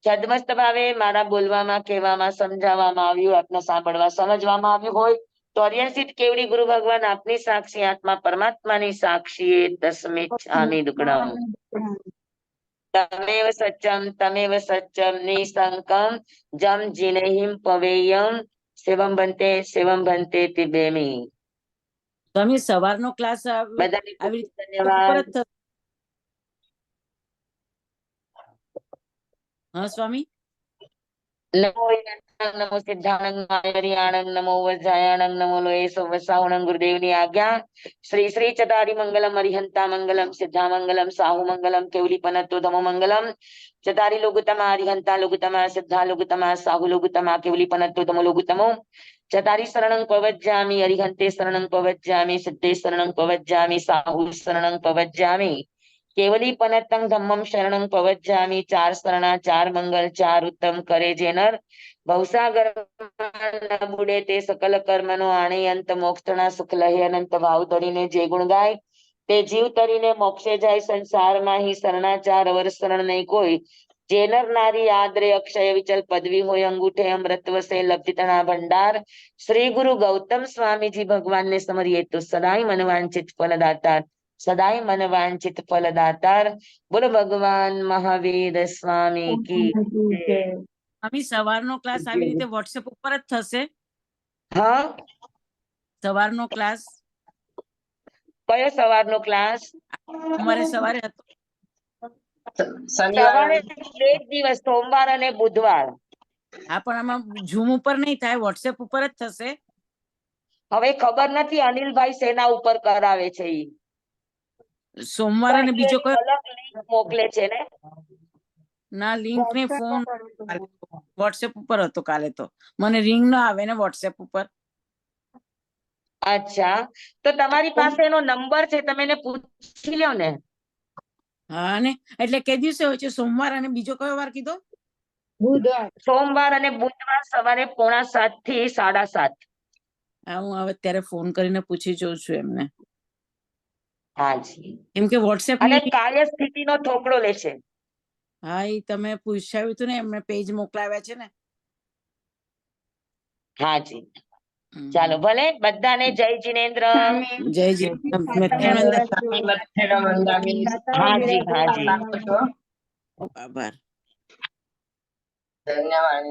છદ્મસ્ત ભાવે મારા બોલવામાં, કહેવામાં, સમજાવવામાં આવ્યું, આપને સાંભળવા સમજવામાં આવ્યું હોય તો અર્યસિત કેવડી ગુરુ ભગવાન આપની સાક્ષી, આત્મા પરમાત્માની સાક્ષી તસ્મે છામી દુકડામ. તમેવ સચ્ચમ નિસંકમ જમ જીનહિમ પવેયમ શિવમ ભંતે તિબેમી. સ્વામી સવારનો ક્લાસ બધાને ખૂબ આવી ખૂબ રીતે ઉપર ધન્યવાદ. જ થશે? હા સ્વામી. નમો યજ્ઞાનંદ, નમો સિદ્ધાનંદ, હરિયાણંદ, નમો વજ્રાયાણંદ, નમો લોહે સવસાવણં. ગુરુદેવની આજ્ઞા. શ્રી શ્રી ચતારી મંગલમ, હરિહંતા મંગલમ, સિદ્ધા મંગલમ, સાહુ મંગલમ, કેવલીપનત્તો ધમો મંગલમ. ચતારી લોગુતમા, હરિહંતા લોગુતમા, સિદ્ધા લોગુતમા, સાહુ લોગુતમા, કેવલીપનત્તો ધમો લોગુતમો. ચતારી શરણં પવજ્જામિ, હરિહંતે શરણં પવજ્જામિ, સિદ્ધે શરણં પવજ્જામિ, સાહુ શરણં પવજ્જામિ, કેવલી પનત્તં ધમ્મં શરણં પવજ્જામિ. ચાર શરણા, ચાર મંગલ, ચાર ઉત્તમ કરે જે નર. ભવસાગર ન બુડે તે સકલ કર્મનો આણે અંત. મોક્ષના સુખ લહે અનંત. ભાવ તરીને જે ગુણ ગાય તે જીવ તરીને મોક્ષે જાય. સંસારમાં હી શરણાચાર અવર શરણ નહીં કોઈ. જે નર નારી આદરે અક્ષય વિચલ પદવી હોય. અંગૂઠે અમૃત વસે લબ્ધિતણા ભંડાર. શ્રી ગુરુ ગૌતમ સ્વામીજી ભગવાનને સમરીએ તો સદાય મનવાંચિત ફલદાતાર. સદાય મન વાંચિત ફલદાતાર. બોલો ભગવાન મહાવીર સ્વામી કી જય. સ્વામી સવારનો ક્લાસ આવી રીતે વોટ્સએપ ઉપર જ થશે? હા, સવારનો ક્લાસ કયો સવારનો ક્લાસ? અમારે સવારે હતો. સવારે બે જ દિવસ, સોમવાર અને બુધવાર. હા પણ આમાં ઝૂમ ઉપર નહીં થાય, વોટ્સએપ ઉપર જ થશે. હવે ખબર નથી અનિલભાઈ શેના ઉપર કરાવે છે ઈ. સોમવાર અને પણ બીજો ઈ કયો? અલગ લિંક મોકલે છે ને. ના લિંક ને WhatsApp ફોન પર કર્યું હતું. વોટ્સએપ ઉપર હતો કાલે. તો મને રિંગ ના આવે ને વોટ્સએપ ઉપર. અચ્છા, તો તમારી પાસે એનો નંબર છે, તમે એને પૂછી લ્યો ને. હા ને એટલે કે દિવસે હોય છે? સોમવાર અને બીજો કયો વાર કીધો? બુધવાર. સોમવાર અને બુધવાર સવારે 6:45 થી 7:30. હા હું હવે અત્યારે ફોન કરીને પૂછી જોઉં છું એમને. હાજી. કેમ કે વોટ્સએપ અને ની કાર્ય સ્થિતિનો થોકડો લેશે. હા એ તમે પૂછાવ્યું હતું ને, એમને પેજ મોકલાવ્યા છે ને. હાજી, ચાલો ભલે. બધાને જય જિનેન્દ્ર. જય જી હાજી હાજી. આભાર. ધન્યવાદ.